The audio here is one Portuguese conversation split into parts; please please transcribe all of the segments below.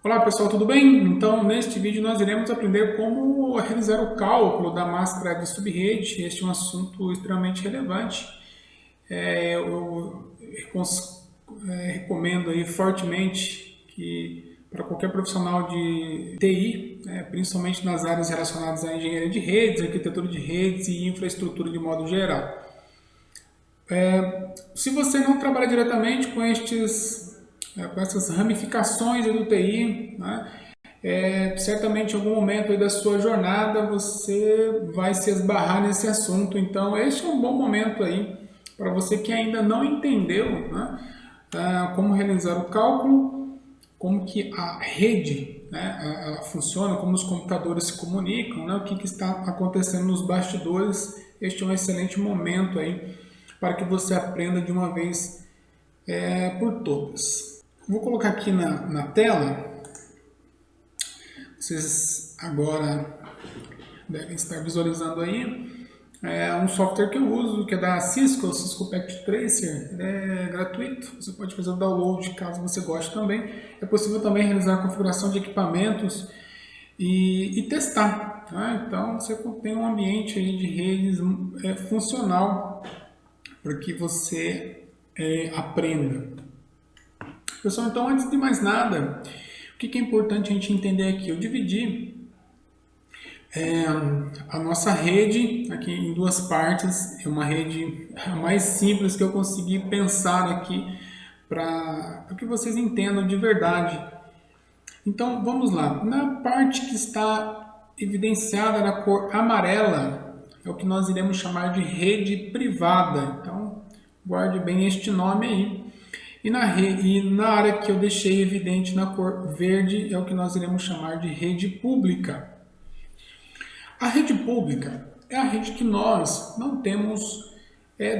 Olá pessoal, tudo bem? Então neste vídeo nós iremos aprender como realizar o cálculo da máscara de subrede. Este é um assunto extremamente relevante. Eu recomendo aí fortemente que para qualquer profissional de TI, principalmente nas áreas relacionadas à engenharia de redes, arquitetura de redes e infraestrutura de modo geral. Se você não trabalha diretamente com essas ramificações do TI, né, certamente em algum momento aí da sua jornada você vai se esbarrar nesse assunto. Então este é um bom momento aí para você que ainda não entendeu, né, como realizar o cálculo, como que a rede, né, ela funciona, como os computadores se comunicam, né, o que está acontecendo nos bastidores. Este é um excelente momento aí para que você aprenda de uma vez por todas. Vou colocar aqui na tela. Vocês agora devem estar visualizando aí. É um software que eu uso, que é da Cisco, o Cisco Packet Tracer. Ele é gratuito, você pode fazer o download caso você goste também. É possível também realizar a configuração de equipamentos e testar. Tá? Então você tem um ambiente aí de redes funcional para que você aprenda. Pessoal, então antes de mais nada, o que é importante a gente entender aqui? Eu dividi a nossa rede aqui em duas partes. É uma rede mais simples que eu consegui pensar aqui para que vocês entendam de verdade. Então vamos lá. Na parte que está evidenciada na cor amarela, é o que nós iremos chamar de rede privada. Então guarde bem este nome aí. E na área que eu deixei evidente na cor verde é o que nós iremos chamar de rede pública. A rede pública é a rede que nós não temos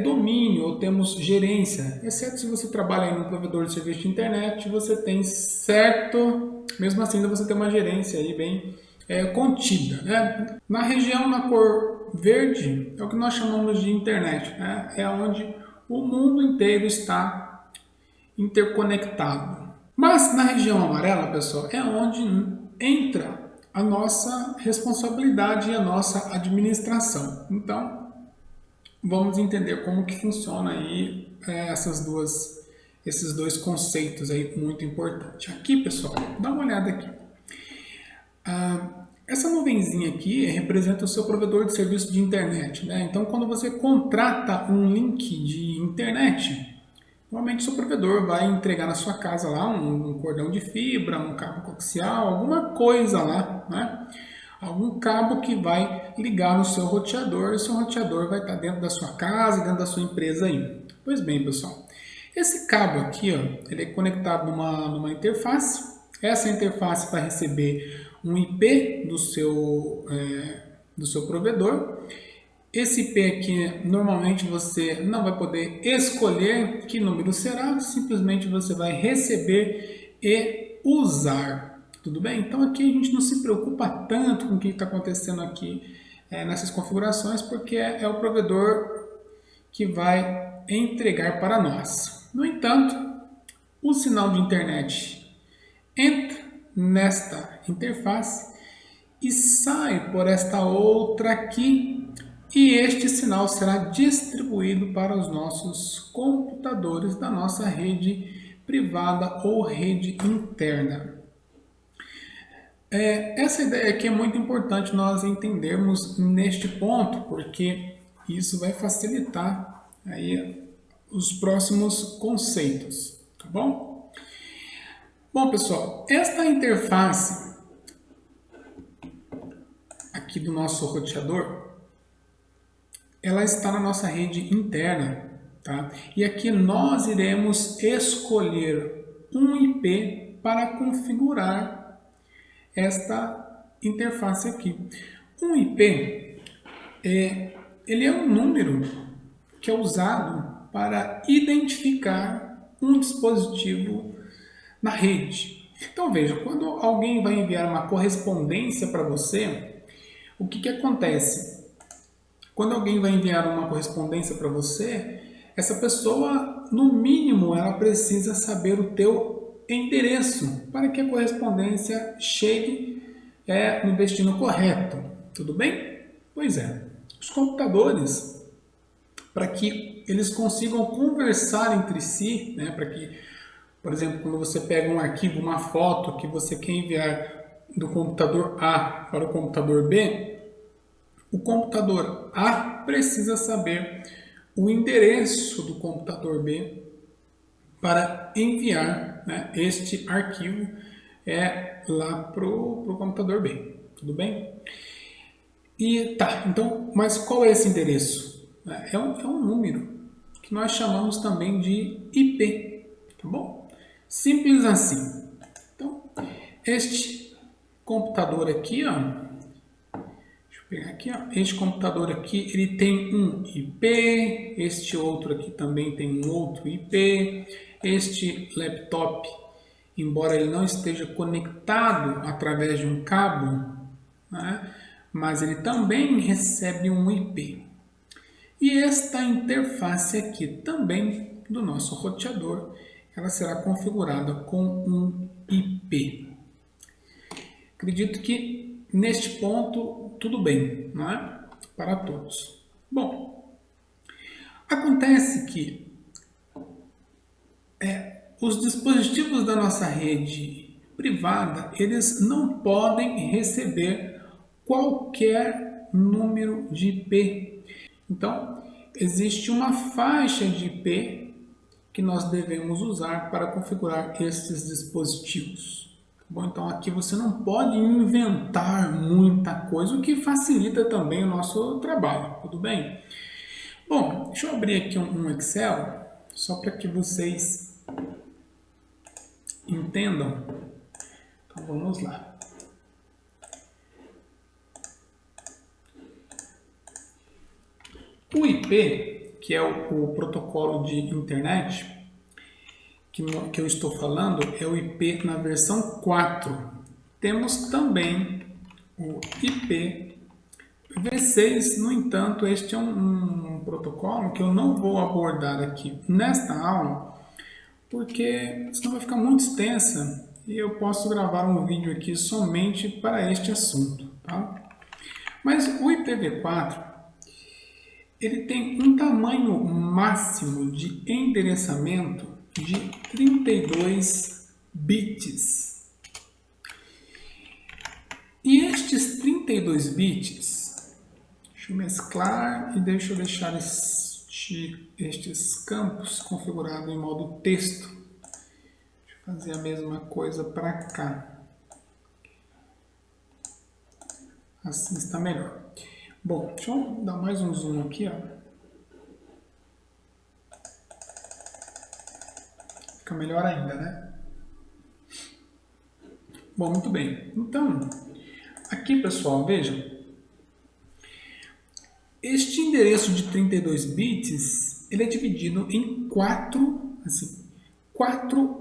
domínio ou temos gerência, exceto se você trabalha em um provedor de serviço de internet, você tem certo, mesmo assim você tem uma gerência aí bem contida. Né? Na região na cor verde é o que nós chamamos de internet, né? É onde o mundo inteiro está interconectado. Mas na região amarela, pessoal, é onde entra a nossa responsabilidade e a nossa administração. Então, vamos entender como que funciona aí esses dois conceitos aí muito importantes. Aqui, pessoal, dá uma olhada aqui. Essa nuvenzinha aqui representa o seu provedor de serviço de internet, né? Então, quando você contrata um link de internet, normalmente o seu provedor vai entregar na sua casa lá um cordão de fibra, um cabo coaxial, alguma coisa lá, né? Algum cabo que vai ligar no seu roteador, e o seu roteador vai estar dentro da sua casa, dentro da sua empresa aí. Pois bem, pessoal, esse cabo aqui, ó, ele é conectado numa interface. Essa interface vai receber um IP do seu provedor. Esse IP aqui, normalmente você não vai poder escolher que número será, simplesmente você vai receber e usar. Tudo bem? Então aqui a gente não se preocupa tanto com o que está acontecendo aqui nessas configurações, porque é o provedor que vai entregar para nós. No entanto, o sinal de internet entra nesta interface e sai por esta outra aqui. E este sinal será distribuído para os nossos computadores da nossa rede privada ou rede interna. Essa ideia aqui é muito importante nós entendermos neste ponto, porque isso vai facilitar aí os próximos conceitos, tá bom? Bom, pessoal, esta interface aqui do nosso roteador, ela está na nossa rede interna, tá? E aqui nós iremos escolher um IP para configurar esta interface aqui. Um IP, ele é um número que é usado para identificar um dispositivo na rede. Então veja, quando alguém vai enviar uma correspondência para você, o que acontece? Quando alguém vai enviar uma correspondência para você, essa pessoa, no mínimo, ela precisa saber o teu endereço para que a correspondência chegue no destino correto. Tudo bem? Pois é. Os computadores, para que eles consigam conversar entre si, né, para que, por exemplo, quando você pega um arquivo, uma foto que você quer enviar do computador A para o computador B, o computador A precisa saber o endereço do computador B para enviar, né, este arquivo lá para o computador B. Tudo bem? E tá, então, mas qual é esse endereço? É um número que nós chamamos também de IP, tá bom? Simples assim. Então, este computador aqui, ó, deixa eu pegar aqui, ó, este computador aqui, ele tem um IP, este outro aqui também tem um outro IP, este laptop, embora ele não esteja conectado através de um cabo, né, mas ele também recebe um IP. E esta interface aqui também do nosso roteador, ela será configurada com um IP. Acredito que neste ponto tudo bem, não é? Para todos. Bom, acontece que os dispositivos da nossa rede privada, eles não podem receber qualquer número de IP. Então, existe uma faixa de IP que nós devemos usar para configurar esses dispositivos. Bom, então aqui você não pode inventar muita coisa, o que facilita também o nosso trabalho, tudo bem? Bom, deixa eu abrir aqui um Excel, só para que vocês entendam. Então vamos lá. O IP, que é o protocolo de internet, que eu estou falando, é o IP na versão 4. Temos também o IP V6, no entanto, este é um protocolo que eu não vou abordar aqui nesta aula, porque senão vai ficar muito extensa e eu posso gravar um vídeo aqui somente para este assunto, tá? Mas o IPv4, ele tem um tamanho máximo de endereçamento de 32 bits. E estes 32 bits, deixa eu mesclar e deixa eu deixar estes campos configurados em modo texto. Deixa eu fazer a mesma coisa para cá. Assim está melhor. Bom, deixa eu dar mais um zoom aqui, ó. Fica melhor ainda, né? Bom, muito bem. Então, aqui, pessoal, vejam. Este endereço de 32 bits, ele é dividido em quatro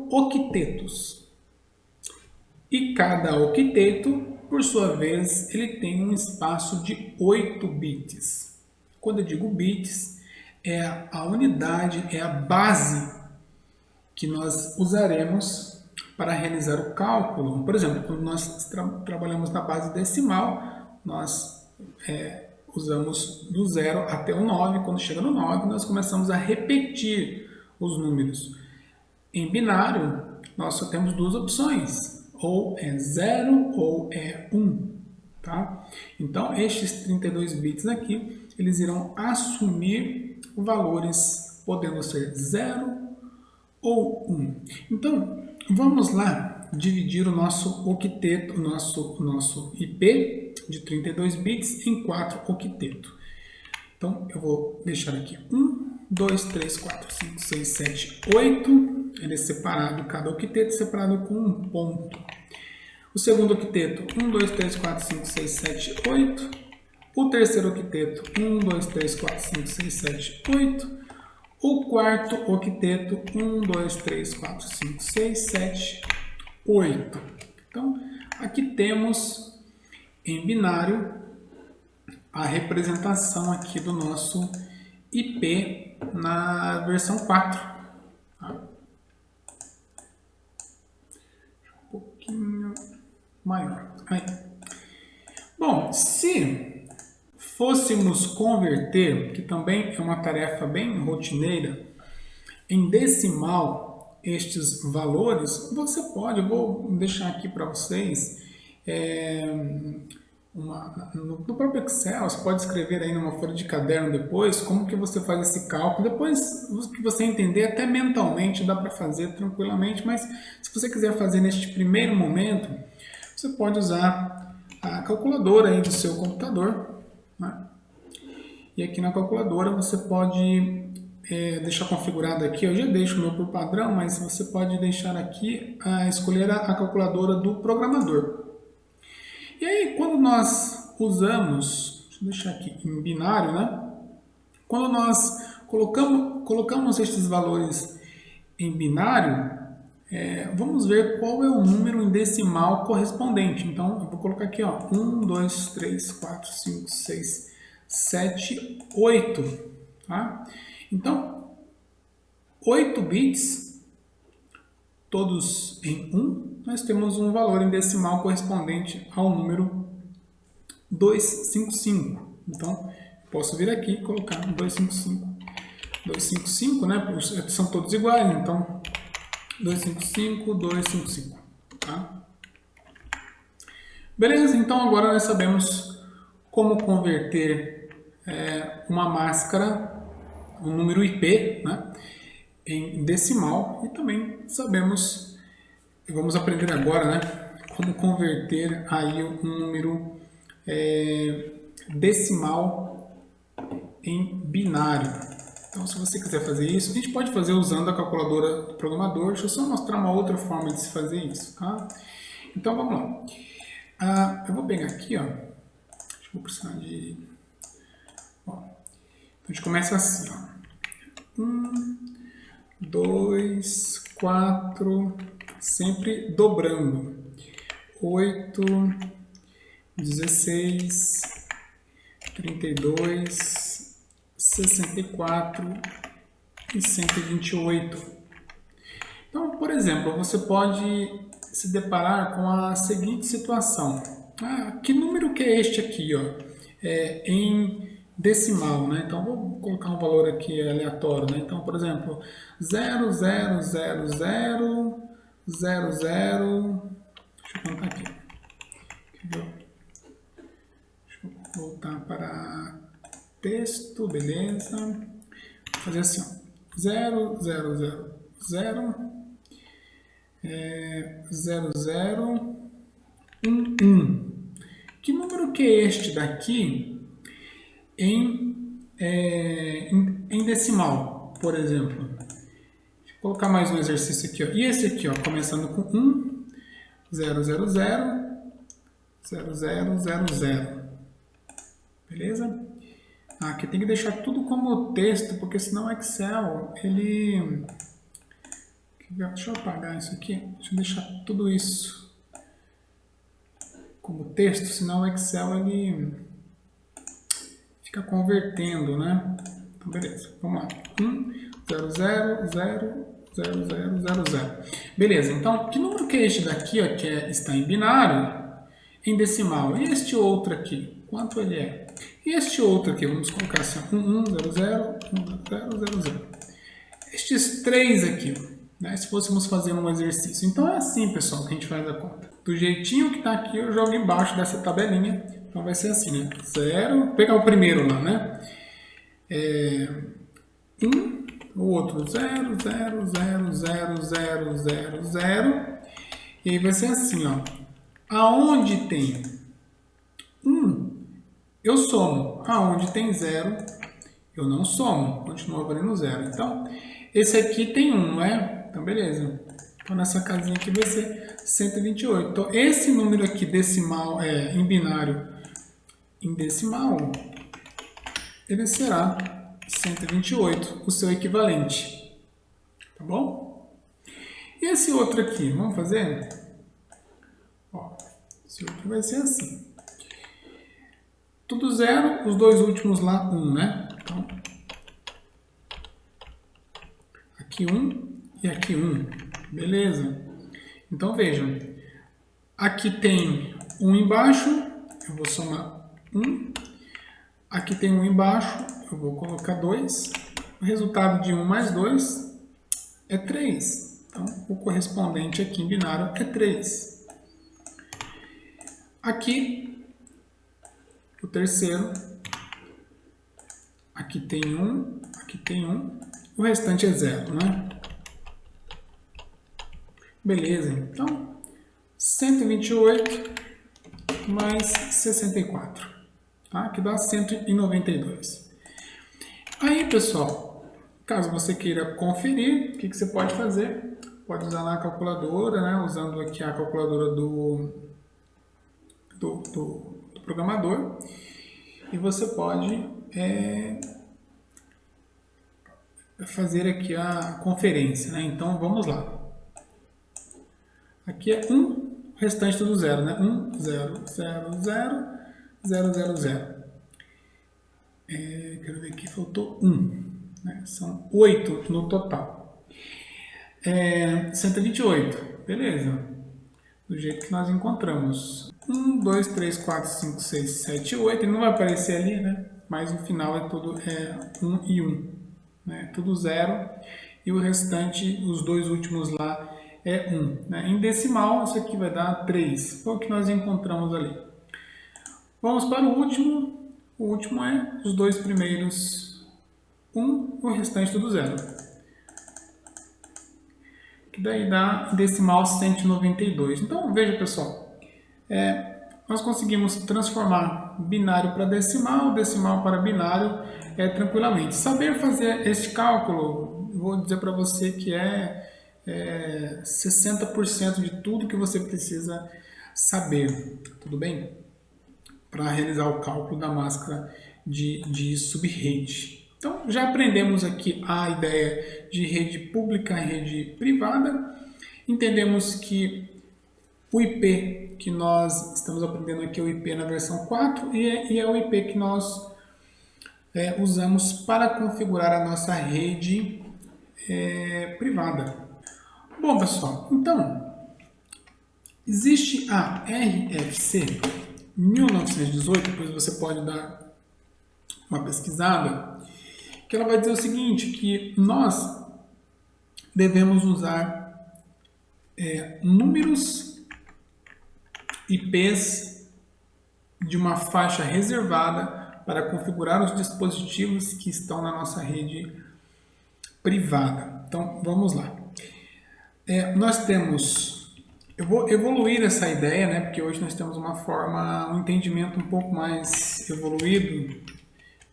octetos. E cada octeto, por sua vez, ele tem um espaço de 8 bits. Quando eu digo bits, é a unidade, é a base que nós usaremos para realizar o cálculo. Por exemplo, quando nós trabalhamos na base decimal, nós usamos do 0 até o 9. Quando chega no 9, nós começamos a repetir os números. Em binário, nós só temos duas opções, ou é 0 ou é 1. Tá? Então, estes 32 bits aqui, eles irão assumir valores podendo ser 0 ou 1. Então, vamos lá dividir o nosso octeto, o nosso IP de 32 bits em 4 octetos. Então, eu vou deixar aqui 1, 2, 3, 4, 5, 6, 7, 8. Ele é separado, cada octeto separado com um ponto. O segundo octeto, 1, 2, 3, 4, 5, 6, 7, 8. O terceiro octeto, 1, 2, 3, 4, 5, 6, 7, 8. O quarto octeto, 1, 2, 3, 4, 5, 6, 7, 8. Então, aqui temos em binário a representação aqui do nosso IP na versão 4. Tá? Um pouquinho maior. Aí. Bom, se fôssemos converter, que também é uma tarefa bem rotineira, em decimal estes valores, você pode, eu vou deixar aqui para vocês, no próprio Excel, você pode escrever aí numa folha de caderno depois, como que você faz esse cálculo. Depois que você entender, até mentalmente dá para fazer tranquilamente, mas se você quiser fazer neste primeiro momento, você pode usar a calculadora aí do seu computador, né? E aqui na calculadora você pode deixar configurado aqui, eu já deixo o meu por padrão, mas você pode deixar aqui, escolher a calculadora do programador. E aí, quando nós usamos, deixa eu deixar aqui em binário, né? Quando nós colocamos estes valores em binário, vamos ver qual é o número em decimal correspondente. Então, eu vou colocar aqui, ó, 1, 2, 3, 4, 5, 6, 7, 8. Tá? Então, 8 bits, todos em 1, nós temos um valor em decimal correspondente ao número 255. Então, posso vir aqui e colocar 255. 255, né? São todos iguais, então 255, 255. Tá? Beleza, então agora nós sabemos como converter uma máscara, um número IP, né, em decimal, e também sabemos, vamos aprender agora, né, como converter aí um número decimal em binário. Então, se você quiser fazer isso, a gente pode fazer usando a calculadora do programador. Deixa eu só mostrar uma outra forma de se fazer isso, tá? Então, vamos lá. Eu vou pegar aqui, ó. Deixa eu precisar de... Ó, a gente começa assim, ó. 1, 2, 4, sempre dobrando. 8, 16, 32, 64 e 128. Então, por exemplo, você pode se deparar com a seguinte situação. Que número que é este aqui, ó? Em decimal, né? Então, vou colocar um valor aqui aleatório, né? Então, por exemplo, 0, 0, 0, 0, 0, 0... Deixa eu contar aqui. Deixa eu voltar para texto, beleza. Vou fazer assim, ó. 0, 0, 0, 0, 0, 0, 1, 1. Que número que é este daqui em decimal, por exemplo? Deixa eu colocar mais um exercício aqui, ó. E esse aqui, ó, começando com 1, 0, 0, 0, 0, 0, 0, 0. Beleza? Aqui tem que deixar tudo como texto, porque senão o Excel, ele... Deixa eu apagar isso aqui. Deixa eu deixar tudo isso como texto, senão o Excel, ele fica convertendo, né? Então, beleza. Vamos lá. 1, 0, 0, 0, 0, 0, 0, 0. Beleza. Então, que número que é este daqui, ó, que está em binário, em decimal? E este outro aqui? Quanto ele é? E este outro aqui, vamos colocar assim, 1, 1, 0, 0, 1, 0, 0, 0. Estes três aqui, né, se fôssemos fazer um exercício. Então é assim, pessoal, que a gente faz a conta. Do jeitinho que está aqui, eu jogo embaixo dessa tabelinha. Então vai ser assim, né? 0, vou pegar o primeiro lá, né? 1, o outro 0, 0, 0, 0, 0, 0, 0. E aí vai ser assim, ó. Aonde tem 1, eu somo. Aonde tem 0, eu não somo. Continua valendo 0. Então, esse aqui tem 1, não é? Então, beleza. Então, nessa casinha aqui vai ser 128. Então, esse número aqui decimal, em binário, em decimal, ele será 128, o seu equivalente. Tá bom? E esse outro aqui, vamos fazer? Ó, esse outro vai ser assim. Tudo 0, os dois últimos lá 1, né? Então, aqui 1 e aqui 1. Beleza? Então vejam, aqui tem 1 embaixo, eu vou somar 1. Aqui tem 1 embaixo, eu vou colocar 2. O resultado de 1 mais 2 é 3. Então, o correspondente aqui em binário é 3. Aqui, o terceiro. Aqui tem 1, aqui tem 1. O restante é 0, né? Beleza, então, 128 mais 64, tá? Que dá 192. Aí, pessoal, caso você queira conferir, o que você pode fazer? Pode usar lá a calculadora, né? Usando aqui a calculadora do programador. E você pode fazer aqui a conferência, né? Então, vamos lá. Aqui é 1, o restante tudo 0, né? 1, 0, 0, 0, 0, 0, 0. Quero ver aqui, faltou 1. Né? São 8 no total. 128, beleza. Do jeito que nós encontramos. 1, 2, 3, 4, 5, 6, 7, 8. Ele não vai aparecer ali, né? Mas no final é tudo 1 e 1. Né? Tudo 0. E o restante, os dois últimos lá, é 1. Né? Em decimal, isso aqui vai dar 3. Foi o que nós encontramos ali. Vamos para o último. O último é os dois primeiros 1, o restante tudo 0. Que daí dá decimal 192. Então, veja, pessoal. Nós conseguimos transformar binário para decimal, decimal para binário tranquilamente. Saber fazer este cálculo, vou dizer para você que é 60% de tudo que você precisa saber, tudo bem? Para realizar o cálculo da máscara de subrede. Então, já aprendemos aqui a ideia de rede pública e rede privada. Entendemos que o IP que nós estamos aprendendo aqui é o IP na versão 4 e é o IP que nós usamos para configurar a nossa rede privada. Bom, pessoal, então, existe a RFC 1918, depois você pode dar uma pesquisada, que ela vai dizer o seguinte, que nós devemos usar números IPs de uma faixa reservada para configurar os dispositivos que estão na nossa rede privada. Então, vamos lá. Nós temos... Eu vou evoluir essa ideia, né? Porque hoje nós temos um entendimento um pouco mais evoluído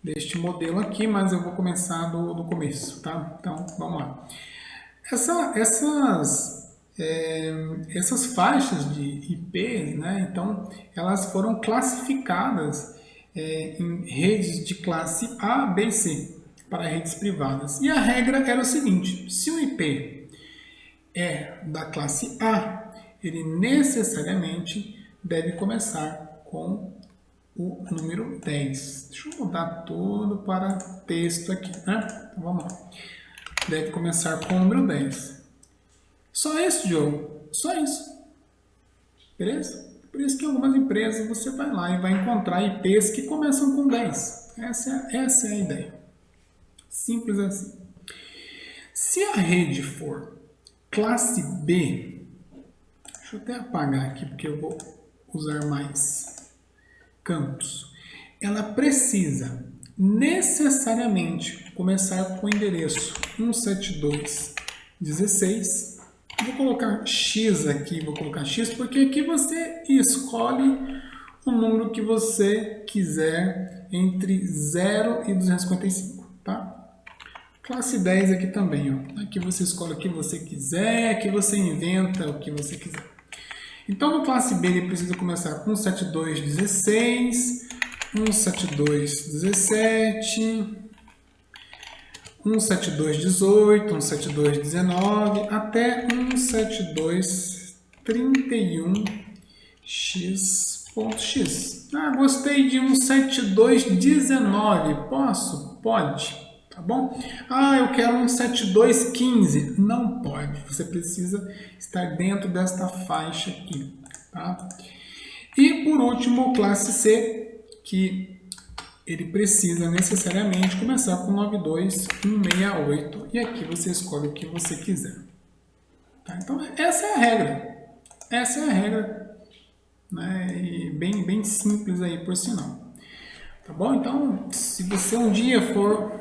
deste modelo aqui, mas eu vou começar do começo, tá? Então, vamos lá. Essas faixas de IP, né? Então, elas foram classificadas em redes de classe A, B e C, para redes privadas. E a regra era o seguinte, se o IP é da classe A, ele necessariamente deve começar com o número 10. Deixa eu mudar tudo para texto aqui, né? Então vamos lá. Deve começar com o número 10. Só isso, Diogo? Só isso. Beleza? Por isso que em algumas empresas você vai lá e vai encontrar IPs que começam com 10. Essa é a ideia. Simples assim. Se a rede for classe B, deixa eu até apagar aqui porque eu vou usar mais campos. Ela precisa necessariamente começar com o endereço 172.16. Vou colocar X aqui, vou colocar X porque aqui você escolhe o número que você quiser entre 0 e 255, tá? Classe 10 aqui também, ó. Aqui você escolhe o que você quiser, aqui você inventa o que você quiser. Então, no classe B, ele precisa começar com 172.16, 172.17, 172.18, 172.19, até 172.31x.x. Ah, gostei de 172.19. Posso? Pode. Tá tá bom? Ah, eu quero um 7215. Não pode, você precisa estar dentro desta faixa aqui, tá? E por último, classe C, que ele precisa necessariamente começar com 92168 e aqui você escolhe o que você quiser. Tá? Então essa é a regra. Essa é a regra, né? E bem simples aí por sinal. Tá bom? Então, se você um dia for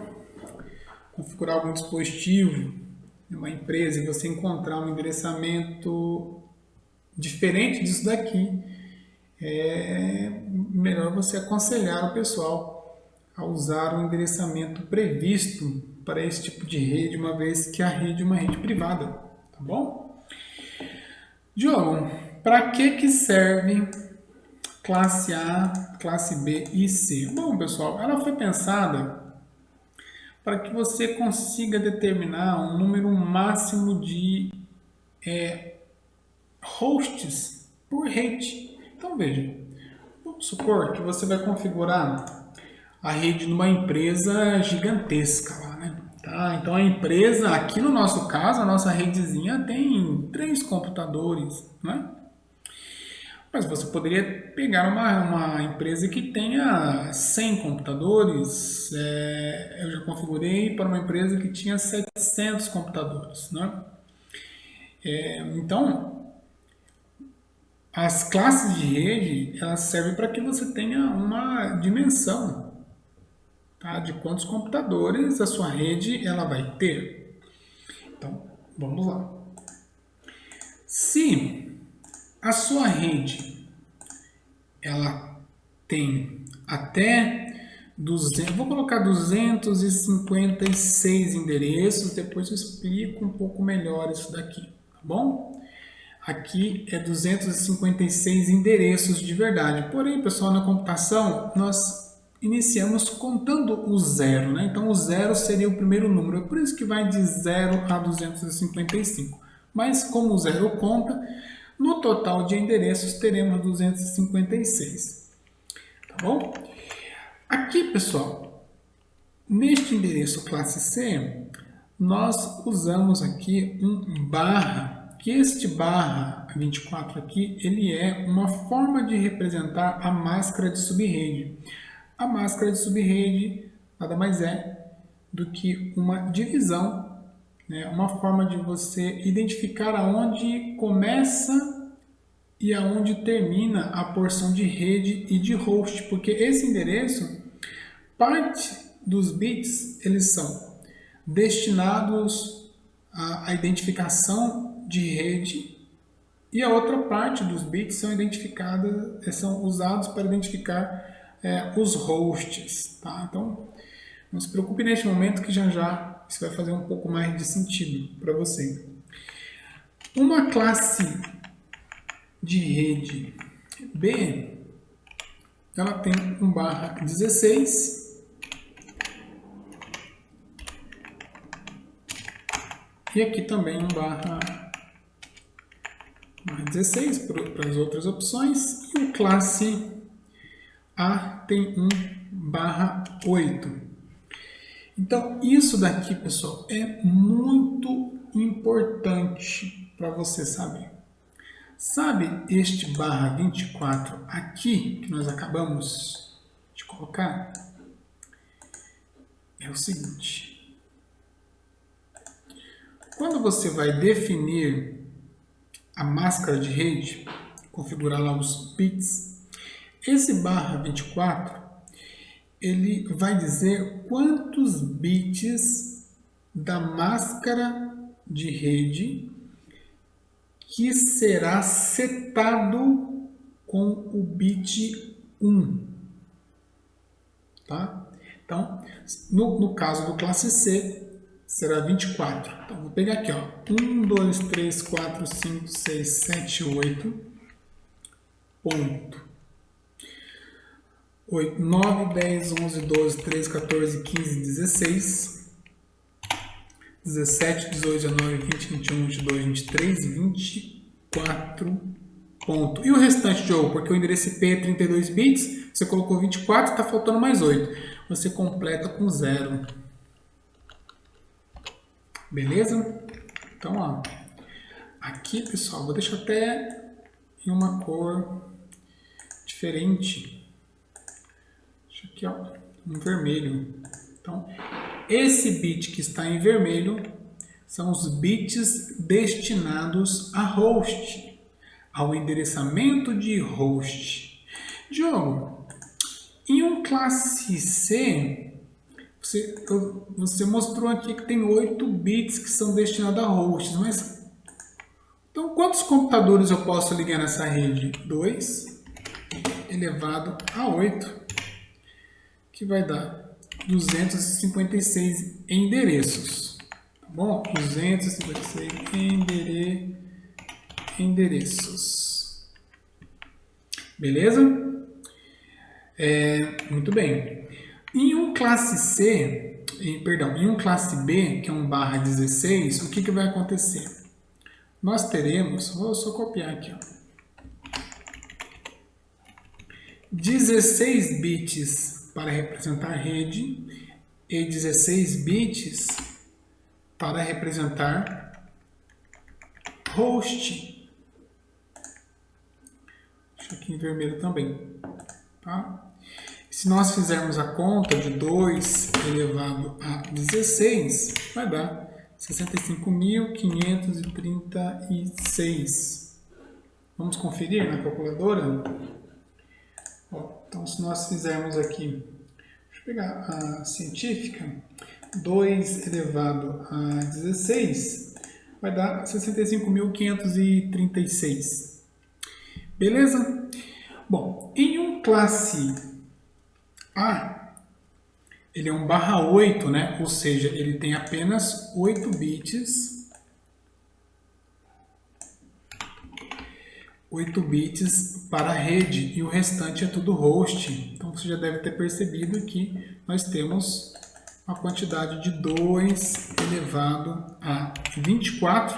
configurar algum dispositivo em uma empresa e você encontrar um endereçamento diferente disso daqui, é melhor você aconselhar o pessoal a usar o endereçamento previsto para esse tipo de rede, uma vez que a rede é uma rede privada, tá bom? Diogo, para que serve classe A, classe B e C? Bom, pessoal, ela foi pensada para que você consiga determinar um número máximo de hosts por rede. Então, veja, vamos supor que você vai configurar a rede numa empresa gigantesca lá, né? Tá? Então, a empresa, aqui no nosso caso, a nossa redezinha tem 3 computadores, né? Mas você poderia pegar uma empresa que tenha 100 computadores. Eu já configurei para uma empresa que tinha 700 computadores, né? Então, as classes de rede, elas servem para que você tenha uma dimensão, tá, de quantos computadores a sua rede ela vai ter. Então, vamos lá. Se a sua rede ela tem até 200, vou colocar 256 endereços, depois eu explico um pouco melhor isso daqui, tá bom? Aqui é 256 endereços de verdade. Porém, pessoal, na computação, nós iniciamos contando o zero, né? Então, o zero seria o primeiro número. É por isso que vai de 0 a 255. Mas, como o zero conta, no total de endereços teremos 256. Tá bom? Aqui, pessoal, neste endereço classe C, nós usamos aqui um barra, que este barra 24 aqui, ele é uma forma de representar a máscara de subrede. A máscara de subrede nada mais é do que uma divisão, né? Uma forma de você identificar aonde começa e aonde termina a porção de rede e de host, porque esse endereço, parte dos bits, eles são destinados à identificação de rede e a outra parte dos bits são usados para identificar os hosts, tá? Então, não se preocupe neste momento que já isso vai fazer um pouco mais de sentido para você. Uma classe de rede B, ela tem um barra 16 e aqui também um barra 16 para as outras opções, e o classe A tem um barra 8. Então, isso daqui, pessoal, é muito importante para você saber. Sabe este barra 24 aqui, que nós acabamos de colocar? É o seguinte. Quando você vai definir a máscara de rede, configurar lá os bits, esse barra 24, ele vai dizer quantos bits da máscara de rede que será setado com o bit 1. Tá? Então, no caso do classe C, será 24. Então, vou pegar aqui, ó, 1, 2, 3, 4, 5, 6, 7, 8, ponto. 8, 9, 10, 11, 12, 13, 14, 15, 16, 17, 18, 19, 20, 21, 22, 23, 24, ponto. E o restante, Joe, porque o endereço IP é 32 bits, você colocou 24, está faltando mais 8. Você completa com 0. Beleza? Então, ó, aqui, pessoal, vou deixar até em uma cor diferente. Deixa aqui, ó, um vermelho. Então, esse bit que está em vermelho são os bits destinados a host, ao endereçamento de host. Diogo, em um classe C, você mostrou aqui que tem 8 bits que são destinados a hosts, mas então quantos computadores eu posso ligar nessa rede? 2 elevado a 8, que vai dar 256 endereços. Tá bom? 256 endereços. Beleza? Muito bem. Em um classe C, em um classe B, que é um /16, o que vai acontecer? Nós teremos, vou só copiar aqui, ó, 16 bits para representar rede e 16 bits para representar host. Deixa aqui em vermelho também, tá? Se nós fizermos a conta de 2 elevado a 16, vai dar 65.536. Vamos conferir na calculadora? Ó, então, se nós fizermos aqui, deixa eu pegar a científica, 2 elevado a 16, vai dar 65.536. Beleza? Bom, em um classe A, ele é um /8, né? Ou seja, ele tem apenas 8 bits. 8 bits para a rede e o restante é tudo host. Então você já deve ter percebido que nós temos uma quantidade de 2 elevado a 24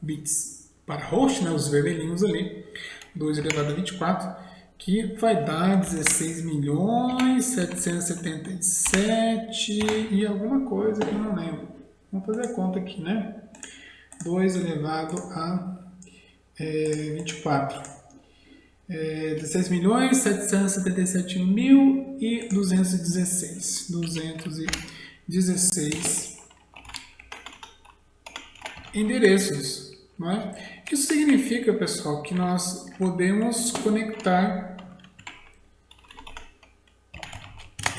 bits para host, né? Os vermelhinhos ali. 2 elevado a 24. Que vai dar 16.777 e alguma coisa que eu não lembro. Vamos fazer a conta aqui, né? 2 elevado a 24. 16.777.216. 216 endereços. Não é? Isso significa, pessoal, que nós podemos conectar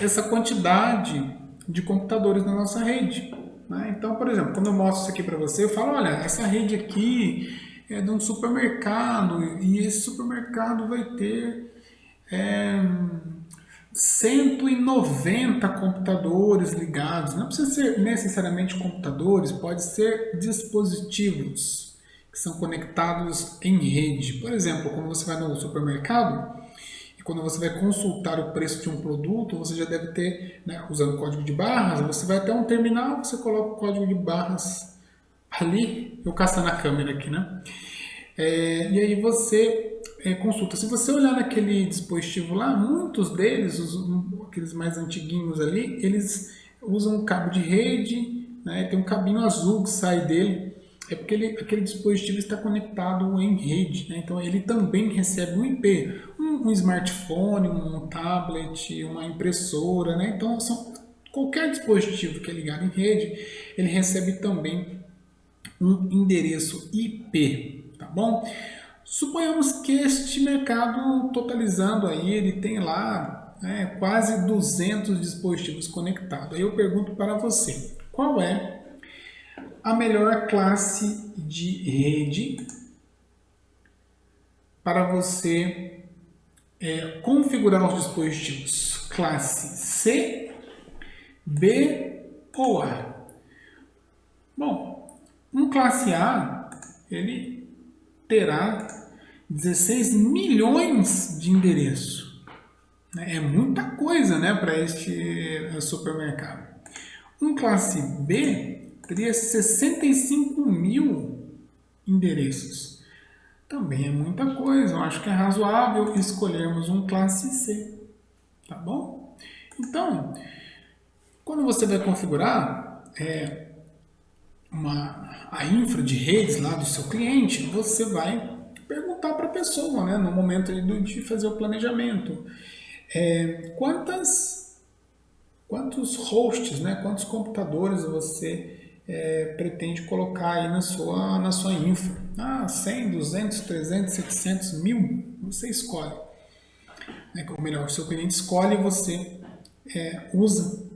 essa quantidade de computadores na nossa rede. Né? Então, por exemplo, quando eu mostro isso aqui para você, eu falo, olha, essa rede aqui é de um supermercado e esse supermercado vai ter 190 computadores ligados. Não precisa ser necessariamente computadores, pode ser dispositivos que são conectados em rede. Por exemplo, quando você vai no supermercado e quando você vai consultar o preço de um produto, você já deve ter, né, usando o código de barras, você vai até um terminal, você coloca o código de barras ali, eu caço na câmera aqui, né? E aí você consulta. Se você olhar naquele dispositivo lá, muitos deles, aqueles mais antiguinhos ali, eles usam um cabo de rede, né, tem um cabinho azul que sai dele. É porque aquele dispositivo está conectado em rede, né? Então ele também recebe um IP, um smartphone, um tablet, uma impressora, né? Então qualquer dispositivo que é ligado em rede, ele recebe também um endereço IP, tá bom? Suponhamos que este mercado, totalizando aí, ele tem lá quase 200 dispositivos conectados. Aí eu pergunto para você, qual é a melhor classe de rede para você configurar os dispositivos? Classe C, B ou A? Bom, um classe A, ele terá 16 milhões de endereços. É muita coisa, né, para este supermercado. Um classe B teria 65 mil endereços. Também é muita coisa. Eu acho que é razoável escolhermos um classe C. Tá bom? Então, quando você vai configurar, a infra de redes lá do seu cliente, você vai perguntar para a pessoa, né, no momento de fazer o planejamento, quantos hosts, né, quantos computadores você pretende colocar aí na sua infra. 100, 200, 300, 700, 1000, você escolhe. Ou melhor, o seu cliente escolhe e você usa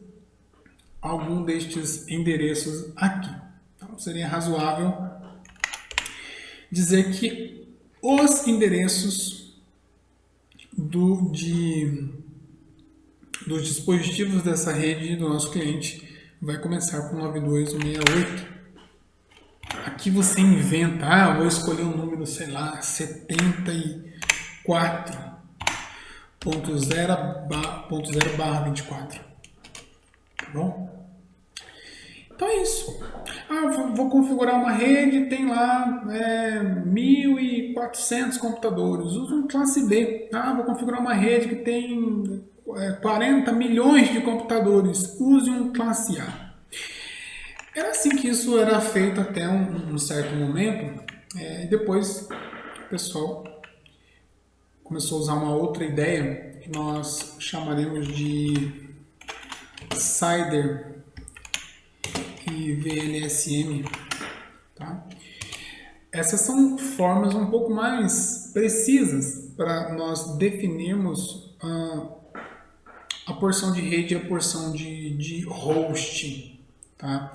algum destes endereços aqui. Então, seria razoável dizer que os endereços dos dispositivos dessa rede do nosso cliente vai começar com 9268. Aqui você inventa, vou escolher um número, sei lá, 74.0/24. Tá bom? Então é isso. Vou configurar uma rede, tem lá 1.400 computadores. Uso um classe B. Vou configurar uma rede que tem 40 milhões de computadores. Use um classe A. Era assim que isso era feito até um certo momento. Depois o pessoal começou a usar uma outra ideia que nós chamaremos de CIDR e VLSM, tá? Essas são formas um pouco mais precisas para nós definirmos a porção de rede e a porção de host, tá?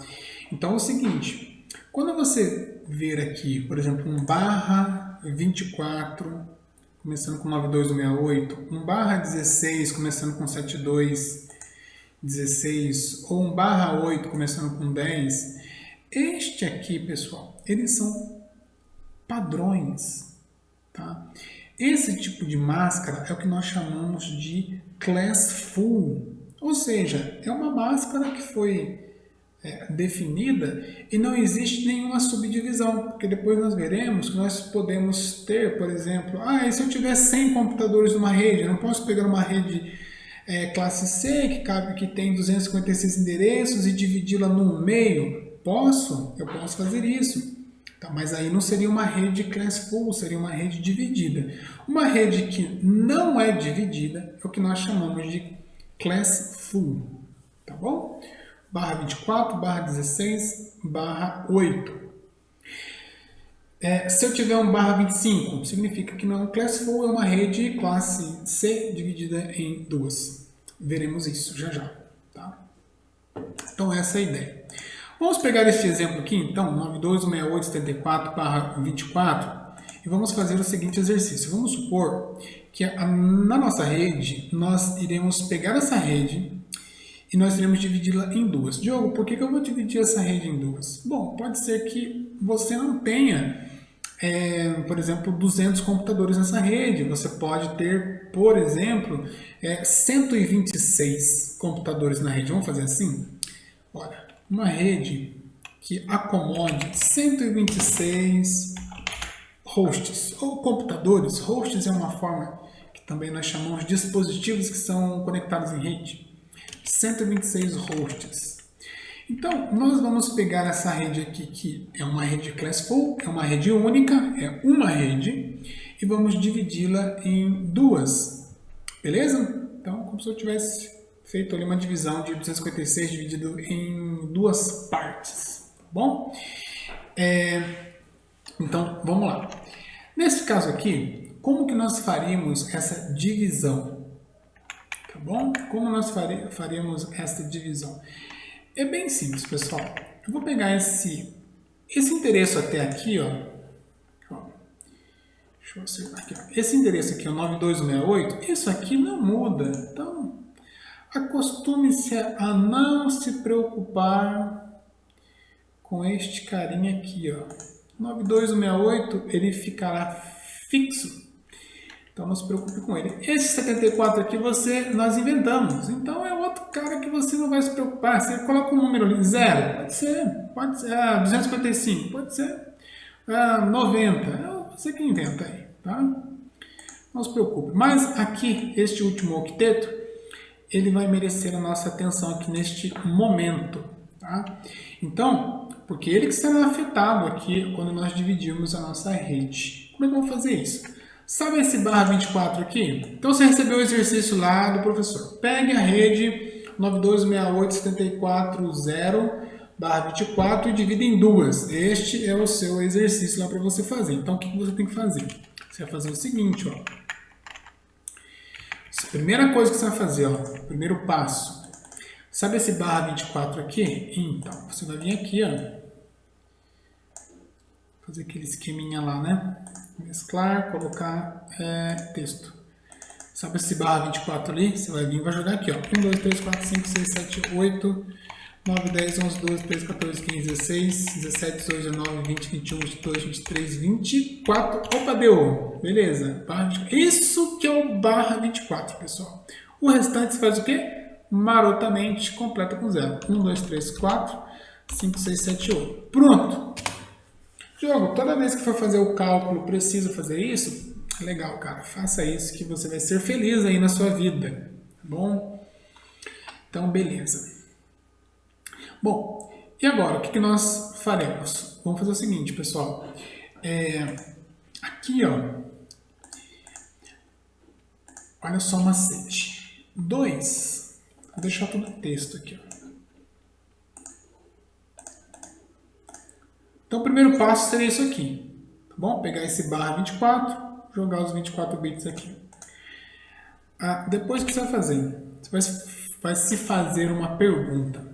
Então é o seguinte, quando você ver aqui, por exemplo, um /24 começando com 9268, um /16 começando com 7216 ou um /8 começando com 10, este aqui, pessoal, eles são padrões, tá? Esse tipo de máscara é o que nós chamamos de class full, ou seja, é uma máscara que foi definida e não existe nenhuma subdivisão, porque depois nós veremos que nós podemos ter, por exemplo, e se eu tiver 100 computadores numa rede, eu não posso pegar uma rede classe C que tem 256 endereços e dividi-la no meio? Eu posso fazer isso. Tá, mas aí não seria uma rede class full, seria uma rede dividida. Uma rede que não é dividida é o que nós chamamos de class full, tá bom? /24, /16, /8. Se eu tiver um /25, significa que não, class full é uma rede classe C dividida em duas. Veremos isso já já, tá? Então essa é a ideia. Vamos pegar este exemplo aqui, então, 926874/24, e vamos fazer o seguinte exercício. Vamos supor que na nossa rede, nós iremos pegar essa rede e nós iremos dividi-la em duas. Diogo, por que eu vou dividir essa rede em duas? Bom, pode ser que você não tenha, por exemplo, 200 computadores nessa rede. Você pode ter, por exemplo, 126 computadores na rede. Vamos fazer assim? Olha, uma rede que acomode 126 hosts ou computadores. Hosts é uma forma que também nós chamamos de dispositivos que são conectados em rede. 126 hosts. Então, nós vamos pegar essa rede aqui, que é uma rede class full, é uma rede única, é uma rede, e vamos dividi-la em duas. Beleza? Então, como se eu tivesse feito ali uma divisão de 256 dividido em duas partes. Tá bom? Então, vamos lá. Nesse caso aqui, como que nós faríamos essa divisão? Tá bom? Como nós faríamos essa divisão? É bem simples, pessoal. Eu vou pegar esse endereço até aqui, ó. Deixa eu acertar aqui, ó. Esse endereço aqui, o 9268, isso aqui não muda. Então, acostume-se a não se preocupar com este carinha aqui, ó. 9268, ele ficará fixo. Então não se preocupe com ele. Esse 74 aqui nós inventamos. Então é outro cara que você não vai se preocupar. Você coloca um número ali, 0, pode ser 255, pode ser 90. É você que inventa aí, tá? Não se preocupe. Mas aqui, este último octeto, ele vai merecer a nossa atenção aqui neste momento, tá? Então, porque ele que será afetado aqui quando nós dividirmos a nossa rede. Como é que eu vou fazer isso? Sabe esse barra 24 aqui? Então você recebeu o exercício lá do professor. Pegue a rede 92687440/24 e divida em duas. Este é o seu exercício lá para você fazer. Então o que você tem que fazer? Você vai fazer o seguinte, ó. Primeira coisa que você vai fazer, ó, primeiro passo. Sabe esse barra 24 aqui? Então, você vai vir aqui, ó. Fazer aquele esqueminha lá, né? Mesclar, colocar texto. Sabe esse barra 24 ali? Você vai vir e vai jogar aqui, ó. 1, 2, 3, 4, 5, 6, 7, 8, 9, 10, 11, 12, 13, 14, 15, 16, 17, 18, 19, 20, 21, 22, 23, 24. Opa, deu! Beleza. Isso que é o barra 24, pessoal. O restante você faz o quê? Marotamente, completa com 0. 1, 2, 3, 4, 5, 6, 7, 8. Pronto! Jogo, toda vez que for fazer o cálculo, precisa fazer isso? Legal, cara. Faça isso que você vai ser feliz aí na sua vida. Tá bom? Então, beleza. Bom, e agora, o que nós faremos? Vamos fazer o seguinte, pessoal. Aqui, ó. Olha só o macete. 2. Vou deixar tudo texto aqui, ó. Então, o primeiro passo seria isso aqui. Tá bom? Pegar esse barra 24, jogar os 24 bits aqui. Depois, o que você vai fazer? Você vai se fazer uma pergunta.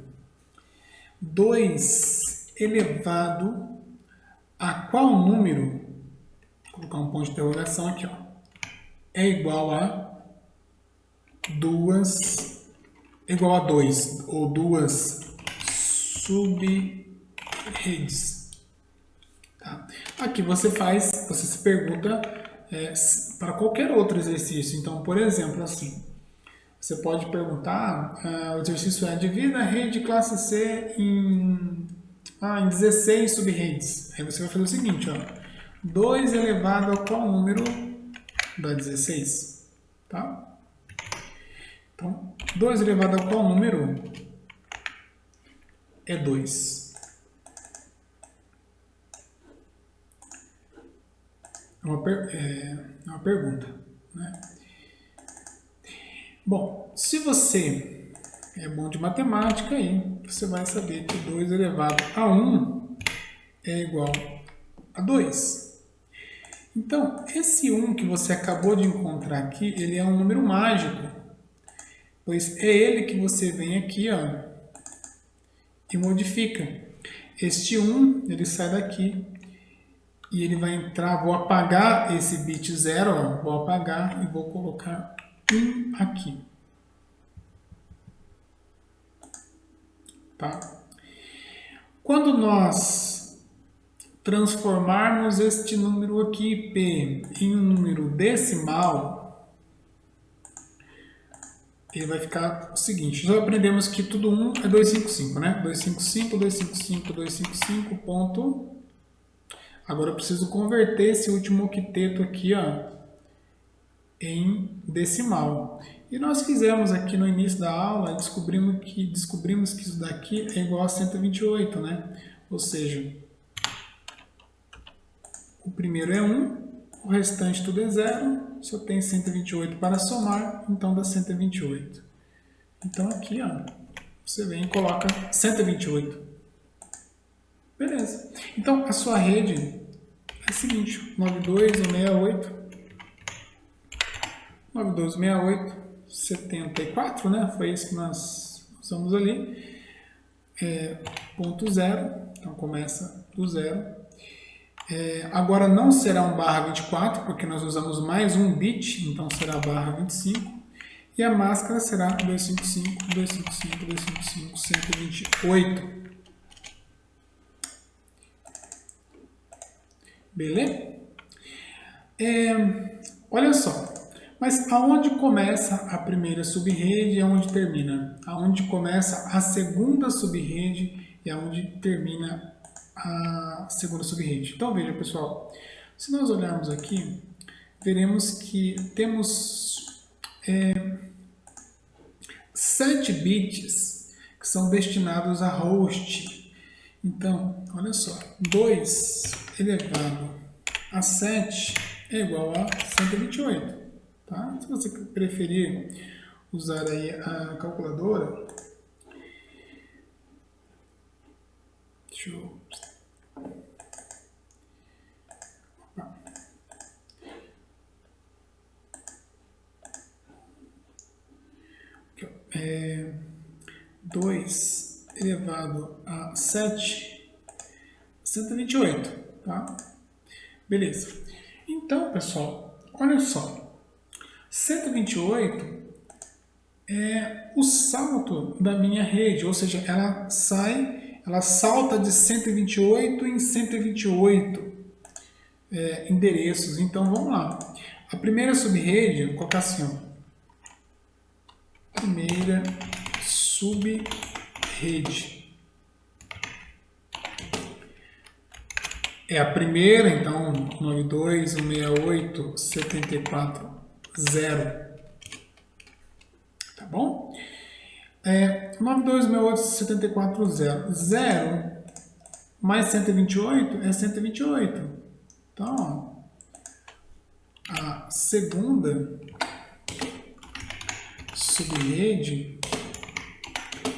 2 elevado a qual número, vou colocar um ponto de interrogação aqui, ó, é igual a 2 ou duas sub-redes. Tá? Aqui você se pergunta para qualquer outro exercício. Então, por exemplo, assim, você pode perguntar, o exercício é divida a rede classe C em 16 sub-redes. Aí você vai fazer o seguinte, ó, 2 elevado a qual número dá 16? Tá? Então, 2 elevado a qual número é 2? É uma pergunta, né? Bom, se você é bom de matemática, aí você vai saber que 2 elevado a 1 é igual a 2. Então, esse 1 que você acabou de encontrar aqui, ele é um número mágico, pois é ele que você vem aqui, ó, e modifica. Este 1, ele sai daqui e ele vai entrar, vou apagar esse bit 0, ó, vou apagar e vou colocar 1 aqui. Tá? Quando nós transformarmos este número aqui, P, em um número decimal, ele vai ficar o seguinte. Nós aprendemos que tudo 1 é 255, né? 255, 255, 255, ponto. Agora eu preciso converter esse último octeto aqui, ó, em decimal. E nós fizemos aqui no início da aula, descobrimos que isso daqui é igual a 128, né? Ou seja, o primeiro é 1, o restante tudo é 0, só tem 128 para somar, então dá 128. Então aqui, ó, você vem e coloca 128. Beleza. Então, a sua rede é a seguinte, 92.168.74, né? Foi isso que nós usamos ali. Ponto 0, então começa do 0. Agora não será um barra 24, porque nós usamos mais um bit, então será barra 25. E a máscara será 255, 255, 255, 128. Beleza? Olha só, mas aonde começa a primeira sub-rede e aonde termina? Aonde começa a segunda sub-rede e aonde termina a segunda sub-rede? Então veja, pessoal, se nós olharmos aqui, veremos que temos 7 bits que são destinados a host. Então, olha só, 2 elevado a 7 é igual a 128, tá? Se você preferir usar aí a calculadora, deixa eu... Aqui, ó. 2 elevado a 7, 128, tá? Beleza. Então, pessoal, olha só. 128 é o salto da minha rede, ou seja, ela salta de 128 em 128 endereços. Então, vamos lá. A primeira subrede, eu vou colocar assim, ó. Primeira subrede. É a primeira, então, 92.168.74.0. Tá bom? 92.168.74.0. 0 mais 128 é 128. Então, ó, a segunda subrede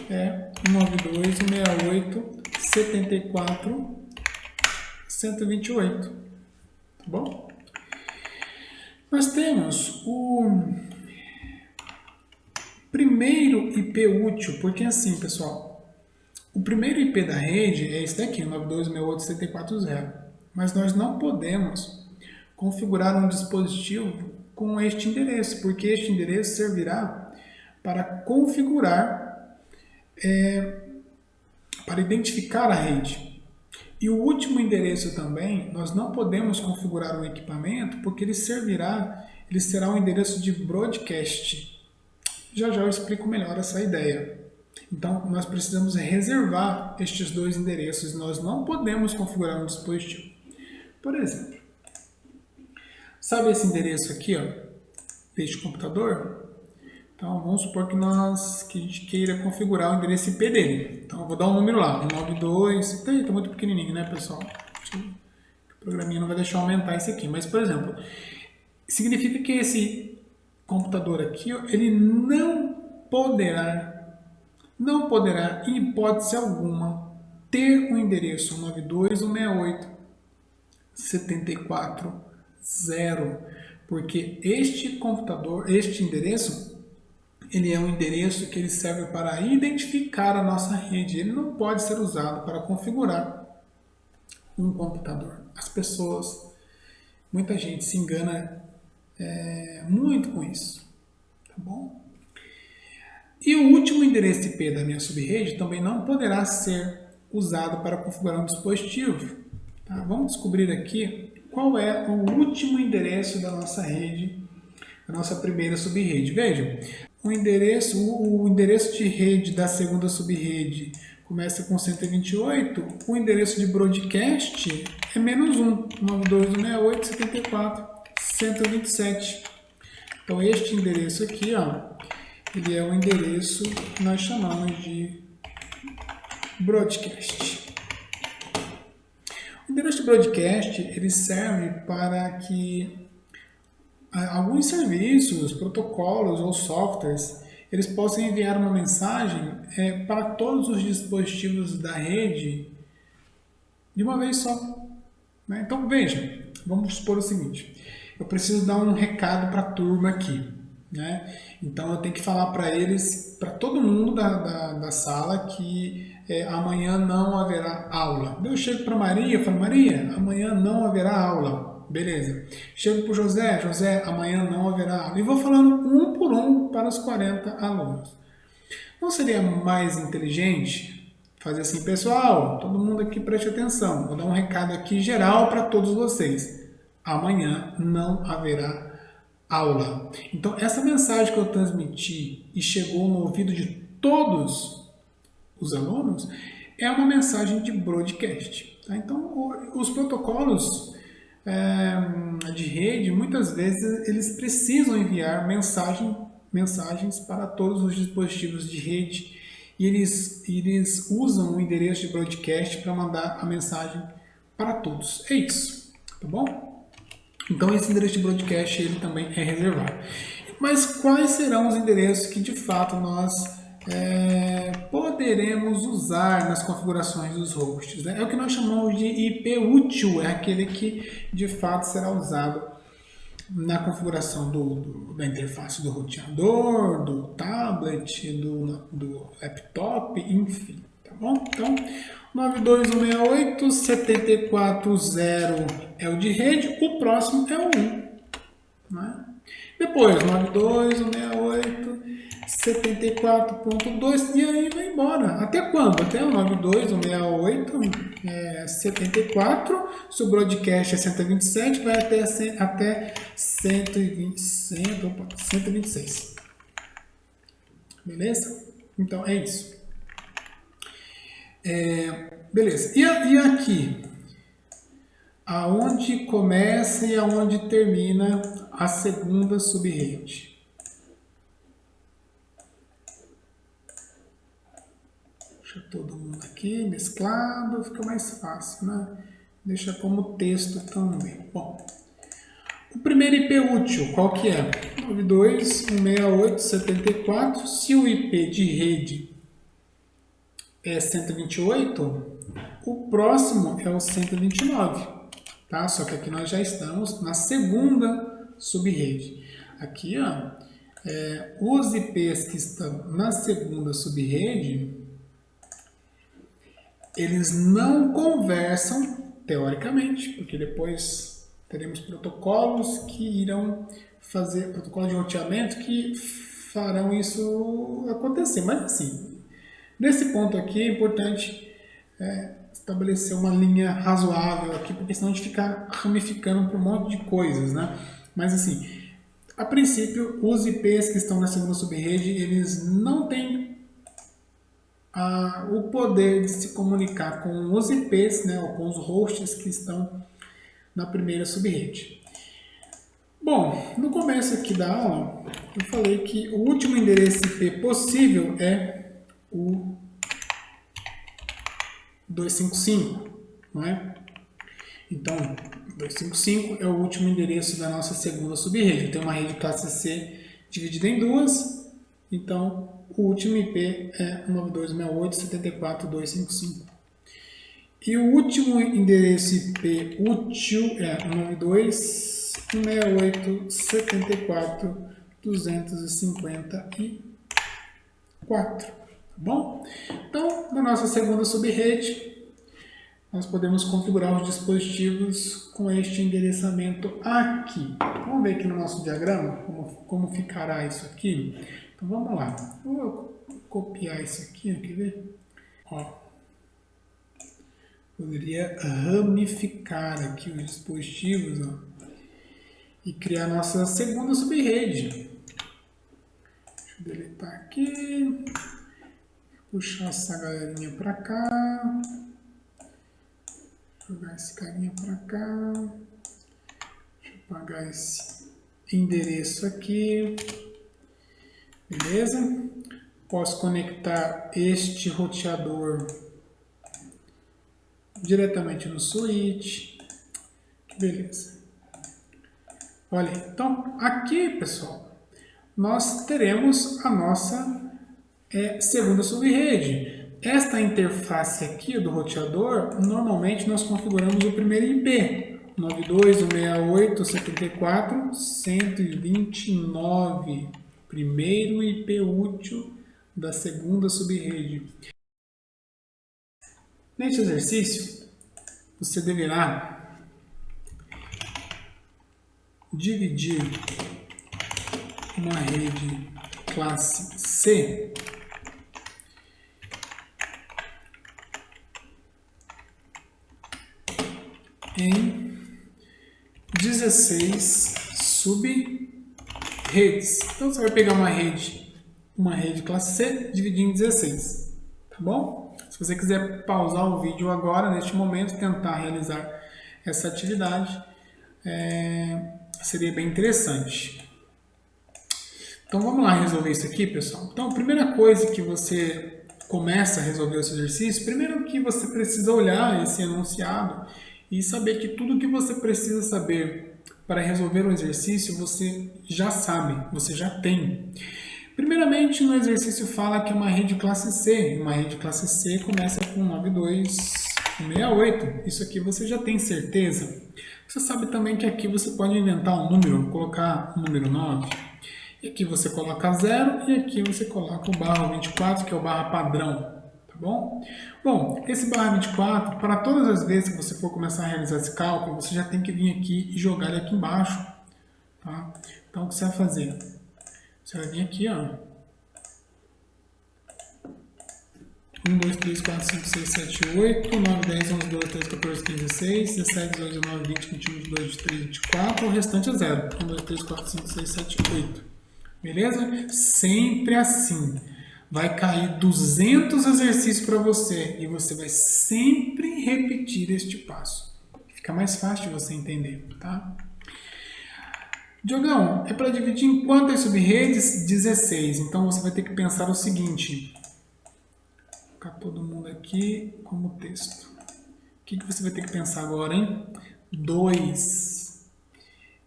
é 92.168.74.128. Tá bom? Nós temos o primeiro IP útil, porque assim, pessoal, o primeiro IP da rede é esse daqui, 92.168.74.0. Mas nós não podemos configurar um dispositivo com este endereço, porque este endereço servirá para configurar, para identificar a rede. E o último endereço também, nós não podemos configurar um equipamento, porque ele será um endereço de broadcast. Já já eu explico melhor essa ideia. Então, nós precisamos reservar estes dois endereços. Nós não podemos configurar um dispositivo. Por exemplo, sabe esse endereço aqui, ó, deste computador? Então, vamos supor que a gente queira configurar o endereço IP dele. Então, eu vou dar um número lá, 192. Está muito pequenininho, né, pessoal? O programinha não vai deixar aumentar isso aqui. Mas, por exemplo, significa que esse computador aqui, ó, ele não poderá, em hipótese alguma, ter um endereço 92.168.74.0, porque este computador, este endereço, ele é um endereço que ele serve para identificar a nossa rede. Ele não pode ser usado para configurar um computador. As pessoas, muita gente se engana muito com isso, tá bom? E o último endereço IP da minha subrede também não poderá ser usado para configurar um dispositivo. Tá? Vamos descobrir aqui qual é o último endereço da nossa rede, da nossa primeira subrede. Vejam, o endereço de rede da segunda subrede começa com 128, o endereço de broadcast é -1, 92.168.74.127. Então, este endereço aqui, ó, ele é o endereço que nós chamamos de broadcast. O endereço de broadcast, ele serve para que alguns serviços, protocolos ou softwares, eles possam enviar uma mensagem para todos os dispositivos da rede de uma vez só. Né? Então, veja, vamos supor o seguinte, eu preciso dar um recado para a turma aqui. Né? Então, eu tenho que falar para eles, para todo mundo da sala, que amanhã não haverá aula. Eu chego para Maria e falo, Maria, amanhã não haverá aula. Beleza. Chego para o José, José, amanhã não haverá aula. E vou falando um por um para os 40 alunos. Não seria mais inteligente fazer assim, pessoal, todo mundo aqui preste atenção. Vou dar um recado aqui geral para todos vocês. Amanhã não haverá aula. Então, essa mensagem que eu transmiti e chegou no ouvido de todos os alunos é uma mensagem de broadcast. Tá? Então, os protocolos de rede, muitas vezes, eles precisam enviar mensagens para todos os dispositivos de rede e eles usam o endereço de broadcast para mandar a mensagem para todos. É isso, tá bom? Então esse endereço de broadcast ele também é reservado. Mas quais serão os endereços que de fato nós poderemos usar nas configurações dos hosts? Né? É o que nós chamamos de IP útil, é aquele que de fato será usado na configuração da interface do roteador, do tablet, do laptop, enfim, tá bom? Então, 92168.74.0 é o de rede, o próximo é o 1, né? Depois, 92168.74.2 e aí vai embora. Até quando? Até o 92168.74, se o broadcast é 127, vai até 126. Beleza? Então é isso. Beleza. E aqui? Aonde começa e aonde termina a segunda subrede? Deixa todo mundo aqui mesclado, fica mais fácil, né? Deixa como texto também. Bom, o primeiro IP útil, qual que é? 92.168.74. Se o IP de rede é 128, o próximo é o 129. Tá? Só que aqui nós já estamos na segunda subrede. Aqui, ó, os IPs que estão na segunda subrede, eles não conversam teoricamente, porque depois teremos protocolos que irão fazer, protocolo de roteamento que farão isso acontecer. Mas assim, nesse ponto aqui é importante estabelecer uma linha razoável aqui, porque senão a gente fica ramificando para um monte de coisas, né? Mas assim, a princípio, os IPs que estão na segunda subrede, eles não têm o poder de se comunicar com os IPs, né, ou com os hosts que estão na primeira subrede. Bom, no começo aqui da aula, eu falei que o último endereço IP possível é o 255, não é? Então, 255 é o último endereço da nossa segunda subrede. Tem uma rede classe C dividida em duas, então o último IP é 92.168.74.255. E o último endereço IP útil é 92.168.74.254. Tá bom? Então, na nossa segunda subrede, nós podemos configurar os dispositivos com este endereçamento aqui. Vamos ver aqui no nosso diagrama como ficará isso aqui. Então vamos lá. Eu vou copiar isso aqui, quer ver? Ó, poderia ramificar aqui os dispositivos, ó, e criar nossa segunda subrede. Deixa eu deletar aqui. Puxar essa galerinha para cá. Jogar esse carinha para cá. Deixa eu apagar esse endereço aqui. Beleza? Posso conectar este roteador diretamente no switch. Beleza. Olha, então aqui, pessoal, nós teremos a nossa segunda subrede. Esta interface aqui do roteador, normalmente nós configuramos o primeiro IP, 92.168.74.129, primeiro IP útil da segunda subrede. Neste exercício, você deverá dividir uma rede classe C em 16 sub-redes. Então você vai pegar uma rede classe C, dividir em 16, tá bom? Se você quiser pausar o vídeo agora, neste momento, tentar realizar essa atividade, seria bem interessante. Então vamos lá resolver isso aqui, pessoal. Então a primeira coisa que você começa a resolver esse exercício, primeiro que você precisa olhar esse enunciado e saber que tudo que você precisa saber para resolver um exercício você já sabe, você já tem. Primeiramente, no exercício fala que é uma rede classe C. Uma rede classe C começa com 9268. Isso aqui você já tem certeza. Você sabe também que aqui você pode inventar um número, colocar o número 9. E aqui você coloca 0 e aqui você coloca o barra 24, que é o barra padrão. Tá bom? Bom, esse barra 24, para todas as vezes que você for começar a realizar esse cálculo, você já tem que vir aqui e jogar ele aqui embaixo. Tá? Então, o que você vai fazer? Você vai vir aqui, ó. 1, 2, 3, 4, 5, 6, 7, 8, 9, 10, 11, 12, 13, 14, 15, 16, 17, 18, 19, 20, 21, 22, 23, 24, o restante é 0. 1, 2, 3, 4, 5, 6, 7, 8. Beleza? Sempre assim. Vai cair 200 exercícios para você e você vai sempre repetir este passo. Fica mais fácil de você entender, tá? Diogão, é para dividir em quantas sub-redes? 16. Então você vai ter que pensar o seguinte. Vou colocar todo mundo aqui como texto. O que você vai ter que pensar agora, hein? 2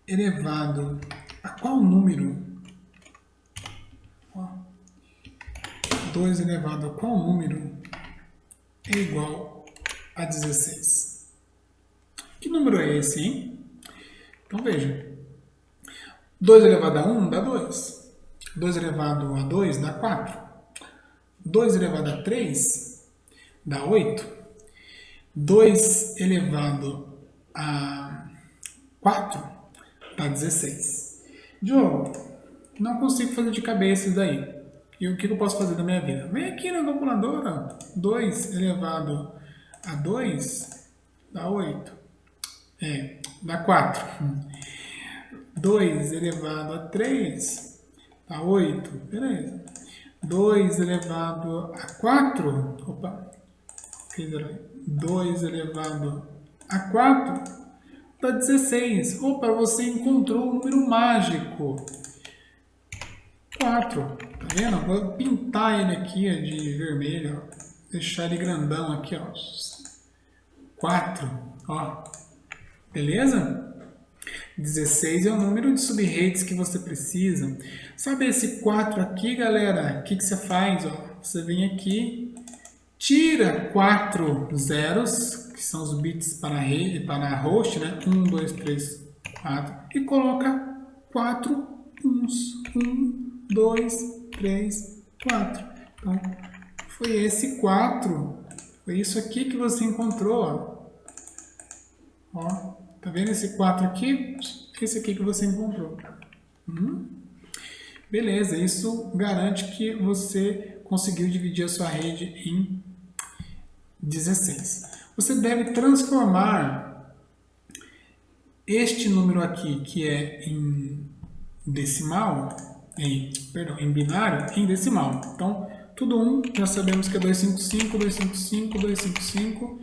elevado a qual número? 2 elevado a qual número é igual a 16? Que número é esse, hein? Então veja. 2 elevado a 1 dá 2. 2 elevado a 2 dá 4. 2 elevado a 3 dá 8. 2 elevado a 4 dá 16. Diogo, não consigo fazer de cabeça isso daí. E o que eu posso fazer da minha vida? Vem aqui na calculadora. 2 elevado a 2 dá 8. Dá 4. 2 elevado a 3 dá 8. Beleza. 2 elevado a 4. Opa. 2 elevado a 4 dá 16. Opa, você encontrou o número mágico. 4. Tá vendo? Vou pintar ele aqui de vermelho. Ó. Deixar ele grandão aqui. Ó. 4. Ó. Beleza? 16 é o número de sub-redes que você precisa. Sabe esse 4 aqui, galera? O que você faz? Ó? Você vem aqui, tira 4 zeros, que são os bits para a rede, para a host, né? 1, 2, 3, 4. E coloca 4 uns. 1, 2, 3, 4. Então, foi esse 4. Foi isso aqui que você encontrou. Ó. Tá vendo esse 4 aqui? Esse aqui que você encontrou. Beleza, isso garante que você conseguiu dividir a sua rede em 16. Você deve transformar este número aqui, que é em decimal, em binário, em decimal. Então, tudo 1, já sabemos que é 255, 255, 255.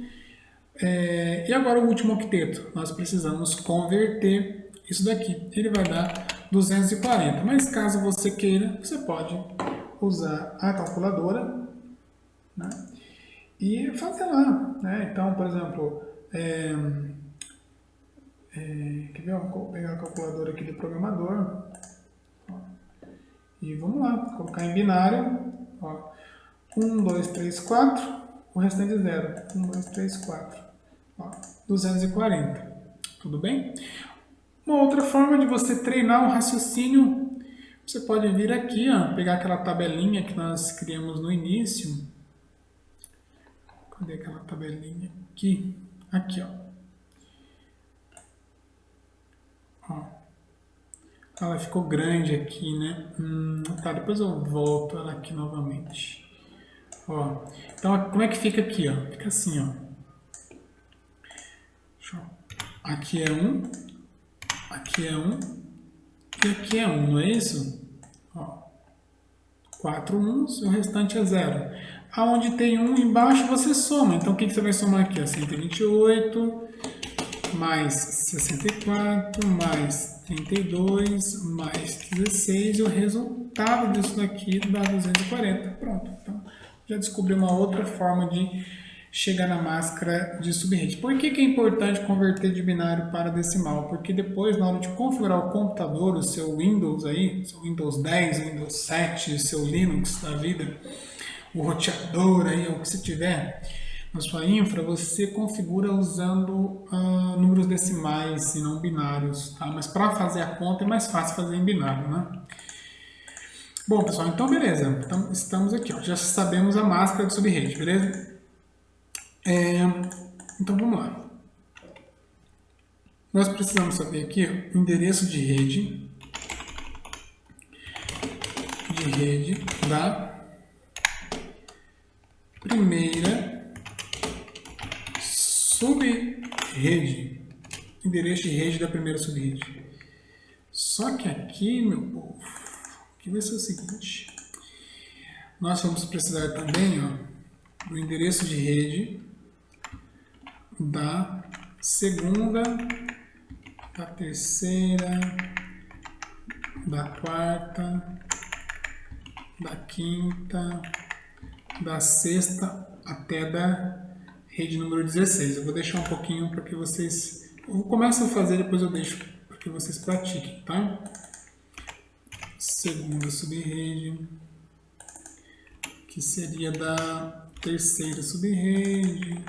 E agora o último octeto, nós precisamos converter isso daqui. Ele vai dar 240, mas caso você queira, você pode usar a calculadora, né, e fazer lá. Né? Então, por exemplo, quer ver? Vou pegar a calculadora aqui do programador. Ó, e vamos lá, colocar em binário. Ó, 1, 2, 3, 4, o restante é 0. 1, 2, 3, 4. Ó, 240. Tudo bem? Uma outra forma de você treinar o raciocínio, você pode vir aqui, ó, pegar aquela tabelinha que nós criamos no início. Cadê aquela tabelinha? Aqui. Aqui, ó. Ó. Ela ficou grande aqui, né? Tá, depois eu volto ela aqui novamente. Ó. Então, como é que fica aqui, ó? Fica assim, ó. Aqui é 1, aqui é 1 e aqui é 1, não é isso? Ó, 4 uns, o restante é 0. Aonde tem 1 embaixo você soma. Então o que você vai somar aqui? 128 mais 64 mais 32 mais 16 e o resultado disso daqui dá 240. Pronto. Então já descobri uma outra forma de chegar na máscara de subrede. Por que é importante converter de binário para decimal? Porque depois, na hora de configurar o computador, o seu Windows aí, seu Windows 10, Windows 7, seu Linux da vida, o roteador aí, o que você tiver na sua infra, você configura usando números decimais e não binários, tá? Mas para fazer a conta é mais fácil fazer em binário, né? Bom, pessoal, então beleza. Então, estamos aqui, ó. Já sabemos a máscara de subrede, beleza? Então vamos lá. Nós precisamos saber aqui o endereço de rede da primeira subrede. Endereço de rede da primeira subrede. Só que aqui, meu povo, aqui vai ser o seguinte. Nós vamos precisar também, ó, do endereço de rede da segunda, da terceira, da quarta, da quinta, da sexta até da rede número 16. Eu vou deixar um pouquinho para que vocês... Eu começo a fazer, depois eu deixo para que vocês pratiquem, tá? Segunda subrede, que seria da terceira subrede,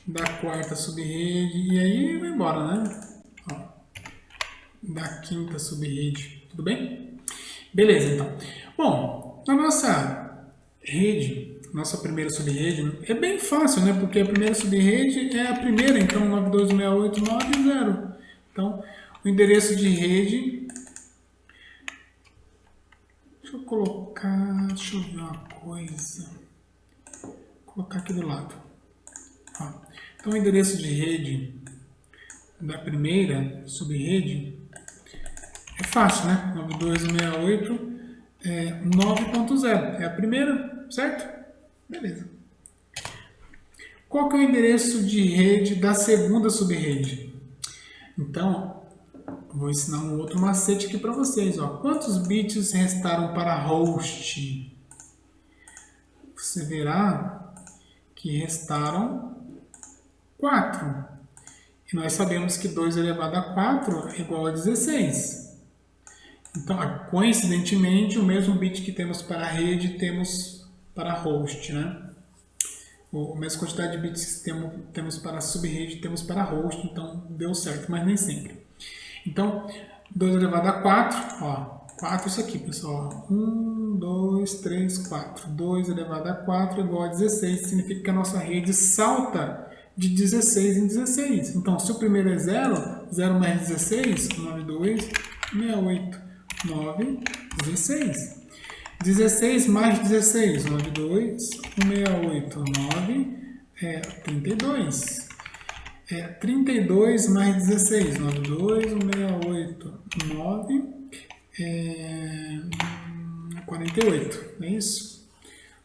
da quarta subrede, e aí vai embora, né? Ó, da quinta subrede, tudo bem? Beleza, então. Bom, na nossa rede, nossa primeira subrede, é bem fácil, né? Porque a primeira subrede é a primeira, então 92.168.9.0. Então, o endereço de rede... Deixa eu ver uma coisa. Vou colocar aqui do lado. Ó. Então, o endereço de rede da primeira subrede é fácil, né? 92.168.9.0. É a primeira, certo? Beleza. Qual que é o endereço de rede da segunda subrede? Então, vou ensinar um outro macete aqui para vocês. Ó. Quantos bits restaram para host? Você verá que restaram 4. E nós sabemos que 2 elevado a 4 é igual a 16. Então, coincidentemente, o mesmo bit que temos para a rede, temos para a host, né? A mesma quantidade de bits que temos para a subrede, temos para a host, então deu certo, mas nem sempre. Então, 2 elevado a 4, ó, 4 isso aqui, pessoal, 1, 2, 3, 4. 2 elevado a 4 é igual a 16, significa que a nossa rede salta de 16 em 16. Então, se o primeiro é 0, 0 mais 16, 92, 68, 9, 16. 16 mais 16, 92, 168, 9, 32. 32 mais 16, 92, 168, 9, 48, é isso?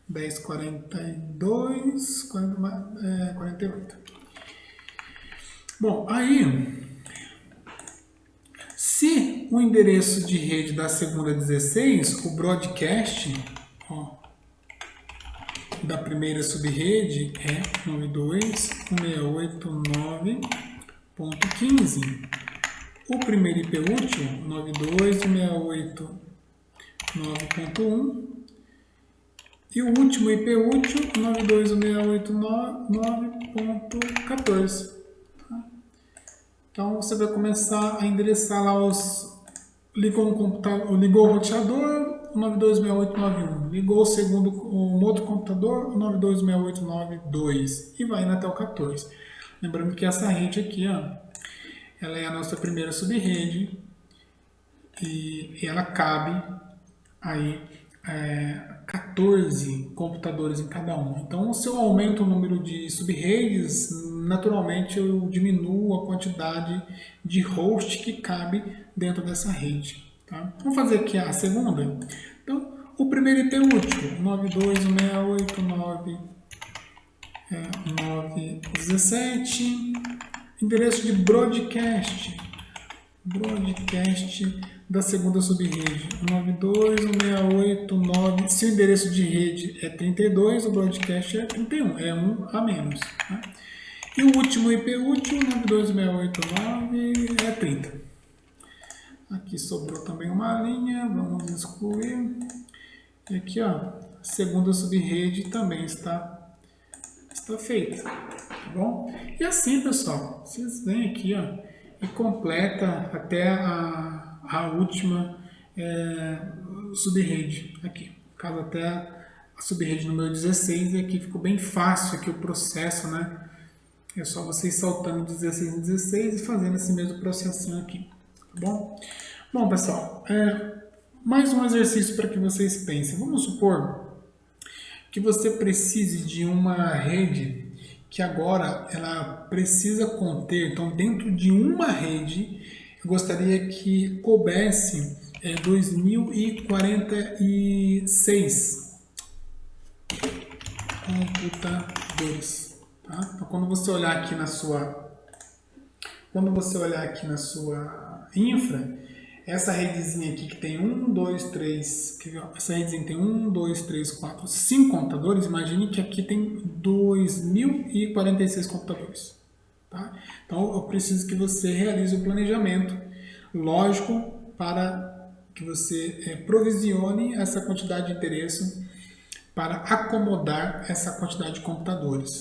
10, 42, 48. Bom, aí, se o endereço de rede da segunda é 16, o broadcast, ó, da primeira subrede é 92.168.9.15. O primeiro IP útil, 92.168.9.1. E o último IP útil, 92.168.9.14. Tá? Então, você vai começar a endereçar lá ligou o roteador, 92.68.9.1. Ligou um outro computador, 92.68.9.2. E vai indo até o 14. Lembrando que essa rede aqui, ó, ela é a nossa primeira subrede. E ela cabe aí 14 computadores em cada um. Então, se eu aumento o número de subredes, naturalmente eu diminuo a quantidade de host que cabe dentro dessa rede. Tá? Vamos fazer aqui a segunda. Então, o primeiro IP útil, 92.168.9.17. Endereço de broadcast da segunda subrede 92.168.9. Se o endereço de rede é 32, o broadcast é 31, é um a menos. Tá? E o último IP útil, 92.168.9, é 30. Aqui sobrou também uma linha, vamos excluir. E aqui, ó, a segunda subrede também está feita, tá bom? E assim, pessoal, vocês vêm aqui, ó, e completa até a última subrede aqui, caso até a subrede número 16, e aqui ficou bem fácil aqui o processo, né? É só vocês saltando 16 em 16 e fazendo esse mesmo processinho aqui, tá bom? Bom, pessoal, mais um exercício para que vocês pensem. Vamos supor que você precise de uma rede que agora ela precisa conter, então dentro de uma rede, eu gostaria que coubesse 2046 computadores. Tá? Então quando você olhar aqui na sua infra, essa redezinha aqui que tem 1, 2, 3, essa redezinha tem 1, 2, 3, 4, 5 computadores, imagine que aqui tem 2046 computadores. Tá? Então eu preciso que você realize o planejamento lógico para que você provisione essa quantidade de endereço para acomodar essa quantidade de computadores.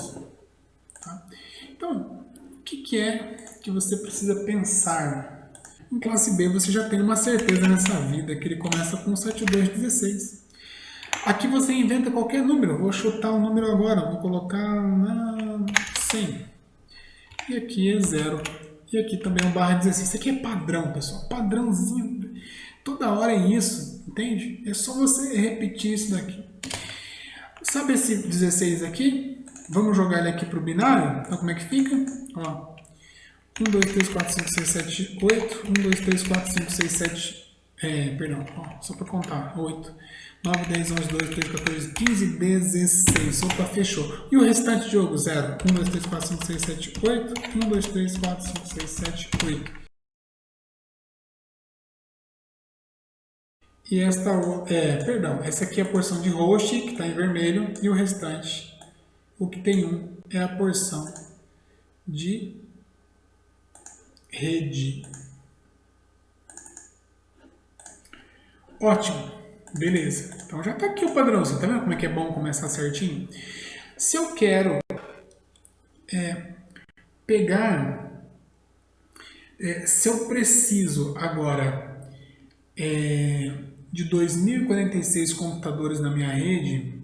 Tá? Então, o que é que você precisa pensar? Em classe B você já tem uma certeza nessa vida que ele começa com 7216. Aqui você inventa qualquer número, vou chutar um número agora, vou colocar 100. E aqui é 0. E aqui também é um barra 16. Isso aqui é padrão, pessoal, padrãozinho. Toda hora é isso, entende? É só você repetir isso daqui. Sabe esse 16 aqui? Vamos jogar ele aqui para o binário? Então como é que fica? Ó. 1, 2, 3, 4, 5, 6, 7, 8. 1, 2, 3, 4, 5, 6, 7. Só para contar. 8, 9, 10, 11, 12, 13, 14, 15, 16. Opa, fechou. E o restante, Diogo? 0. 1, 2, 3, 4, 5, 6, 7, 8. 1, 2, 3, 4, 5, 6, 7, 8. E essa aqui é a porção de host, que está em vermelho. E o restante, o que tem 1, é a porção de rede. Ótimo, beleza. Então já está aqui o padrãozinho, tá vendo como é que é bom começar certinho? Se eu quero se eu preciso agora de 2046 computadores na minha rede,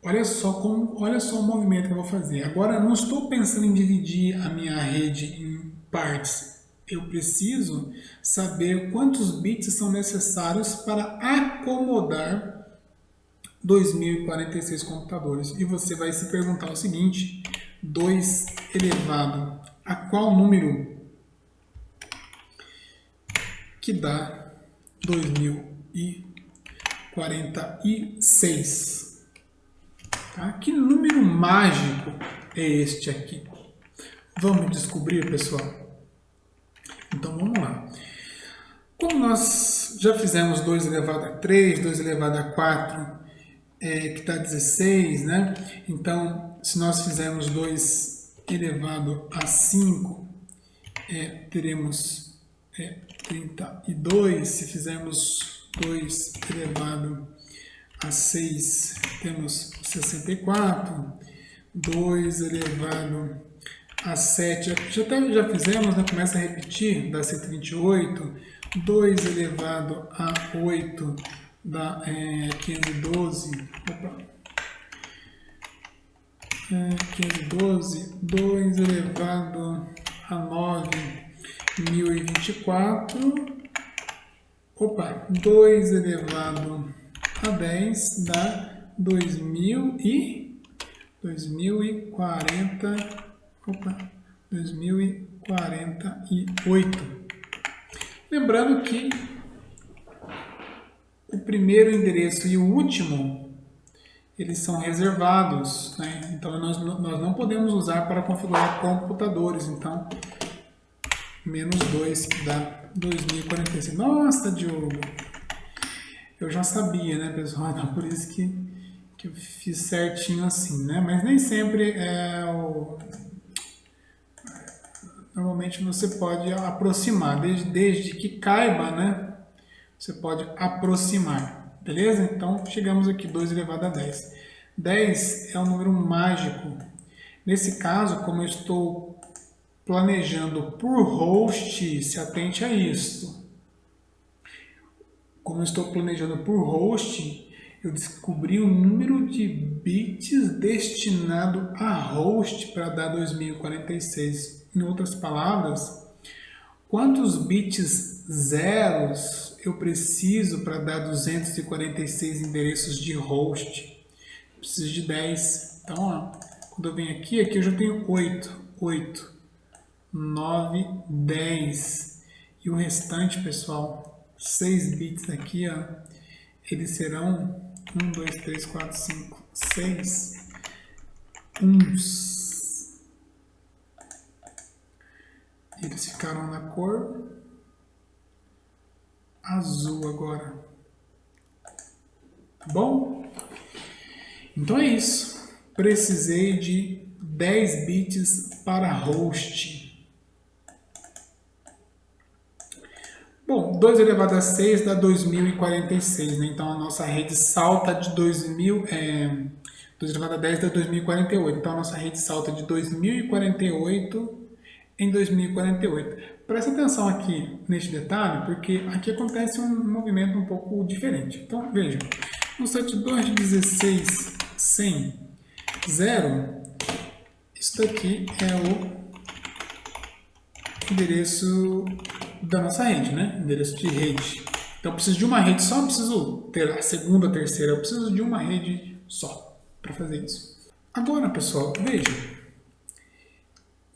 olha só o movimento que eu vou fazer. Agora eu não estou pensando em dividir a minha rede em partes. Eu preciso saber quantos bits são necessários para acomodar 2046 computadores. E você vai se perguntar o seguinte: 2 elevado a qual número que dá 2046? Tá? Que número mágico é este aqui? Vamos descobrir, pessoal? Então vamos lá. Como nós já fizemos 2 elevado a 3, 2 elevado a 4, que dá 16, né? Então, se nós fizermos 2 elevado a 5, teremos 32. Se fizermos 2 elevado a 6, temos 64. 2 elevado a 7, já fizemos, né? Começa a repetir, dá 128. 2 elevado a 8 dá 512. Opa. 512. 2 elevado a 9, 1024. Opa. 2 elevado a 10 dá 2040. Opa, 2048. Lembrando que o primeiro endereço e o último, eles são reservados, né? Então nós não podemos usar para configurar computadores. Então menos 2, que dá 2046. Nossa, Diogo! Eu já sabia, né, pessoal? Então, por isso que eu fiz certinho assim, né? Mas nem sempre é o... Normalmente você pode aproximar, desde que caiba, né? Você pode aproximar, beleza? Então, chegamos aqui, 2 elevado a 10. 10 é um número mágico. Nesse caso, como eu estou planejando por host, se atente a isso. Como eu estou planejando por host, eu descobri o número de bits destinado a host para dar 2046. Em outras palavras, quantos bits zeros eu preciso para dar 246 endereços de host? Eu preciso de 10. Então, ó, quando eu venho aqui eu já tenho 8, 9, 10. E o restante, pessoal, 6 bits aqui, ó, eles serão 1, 2, 3, 4, 5, 6 uns. Eles ficaram na cor azul agora. Tá bom? Então é isso. Precisei de 10 bits para host. Bom, 2 elevado a 6 dá 2046, né? Então a nossa rede salta de 2 elevado a 10 dá 2048. Então a nossa rede salta de 2048 em 2048. Presta atenção aqui neste detalhe, porque aqui acontece um movimento um pouco diferente. Então, veja, no 7216 100 0, isso daqui é o endereço da nossa rede, né? Endereço de rede. Então, eu preciso de uma rede só, eu preciso ter a segunda, a terceira, eu preciso de uma rede só para fazer isso. Agora, pessoal, veja,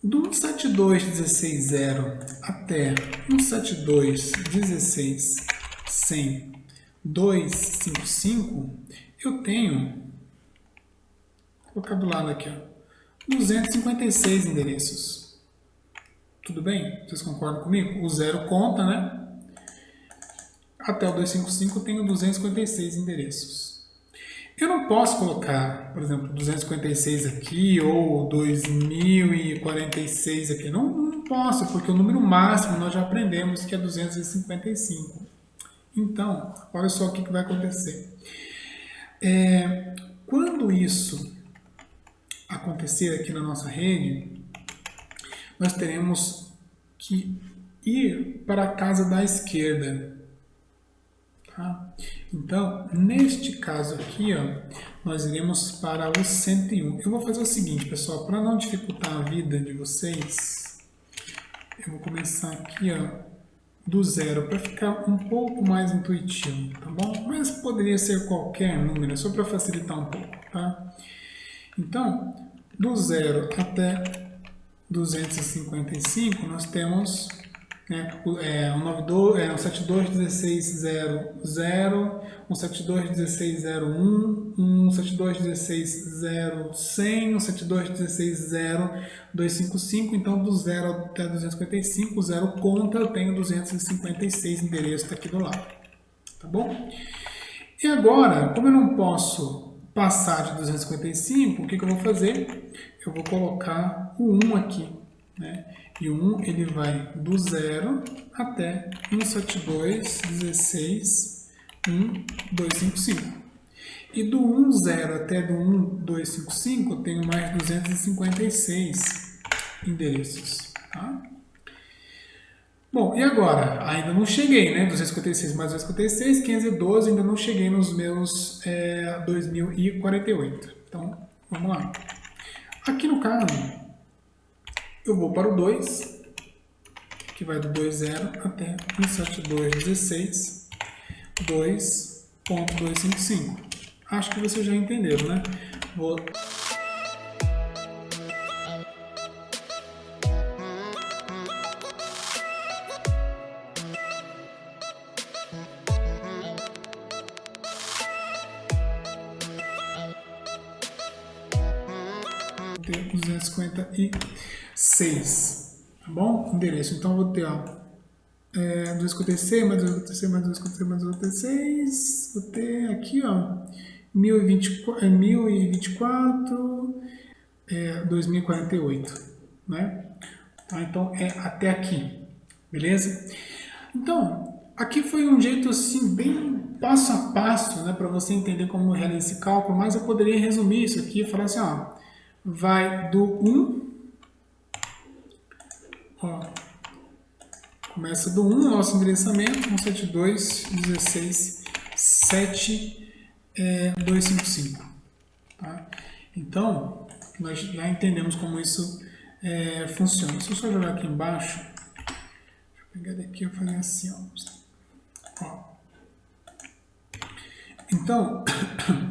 do 172.16.0 até 172.16.100.255, eu tenho, vou colocar do lado aqui, ó, 256 endereços. Tudo bem? Vocês concordam comigo? O zero conta, né? Até o 255 eu tenho 256 endereços. Eu não posso colocar, por exemplo, 256 aqui ou 2046 aqui. Não posso, porque o número máximo nós já aprendemos que é 255. Então, olha só o que vai acontecer. Quando isso acontecer aqui na nossa rede, nós teremos que ir para a casa da esquerda. Tá? Então, neste caso aqui, ó, nós iremos para o 101. Eu vou fazer o seguinte, pessoal, para não dificultar a vida de vocês, eu vou começar aqui, ó, do zero, para ficar um pouco mais intuitivo, tá bom? Mas poderia ser qualquer número, só para facilitar um pouco, tá? Então, do zero até 255, nós temos, né, o 72.16.0.0, 172.16.0.1, 172.16.0.100, 172.16.0.255. Então, do 0 até 255, o 0 conta, eu tenho 256 endereços aqui do lado. Tá bom? E agora, como eu não posso passar de 255, o que eu vou fazer? Eu vou colocar o 1 aqui, né? E o 1 ele vai do 0 até 172.16.1.255. E do 1.0 até do 1.255 eu tenho mais 256 endereços. Tá? Bom, e agora? Ainda não cheguei, né? 256 mais 256, 512, ainda não cheguei nos meus 2048. Então, vamos lá. Aqui no caso, eu vou para o 2, que vai do 2.0 até 172.16, 2.255. Acho que vocês já entenderam, né? Vou... ter 256. tá bom? Endereço. Então eu vou ter, ó, 256, mais 256, mais 256, mais 256, vou ter aqui, ó, 1024, 2048, né? Tá? Então é até aqui, beleza? Então, aqui foi um jeito assim, bem passo a passo, né, para você entender como realizar esse cálculo, mas eu poderia resumir isso aqui e falar assim, ó, vai do 1, ó, começa do 1, nosso endereçamento, 172, 16, 7, 255, tá? Então, nós já entendemos como isso funciona. Se eu só jogar aqui embaixo, deixa eu pegar daqui e fazer assim, ó. Então,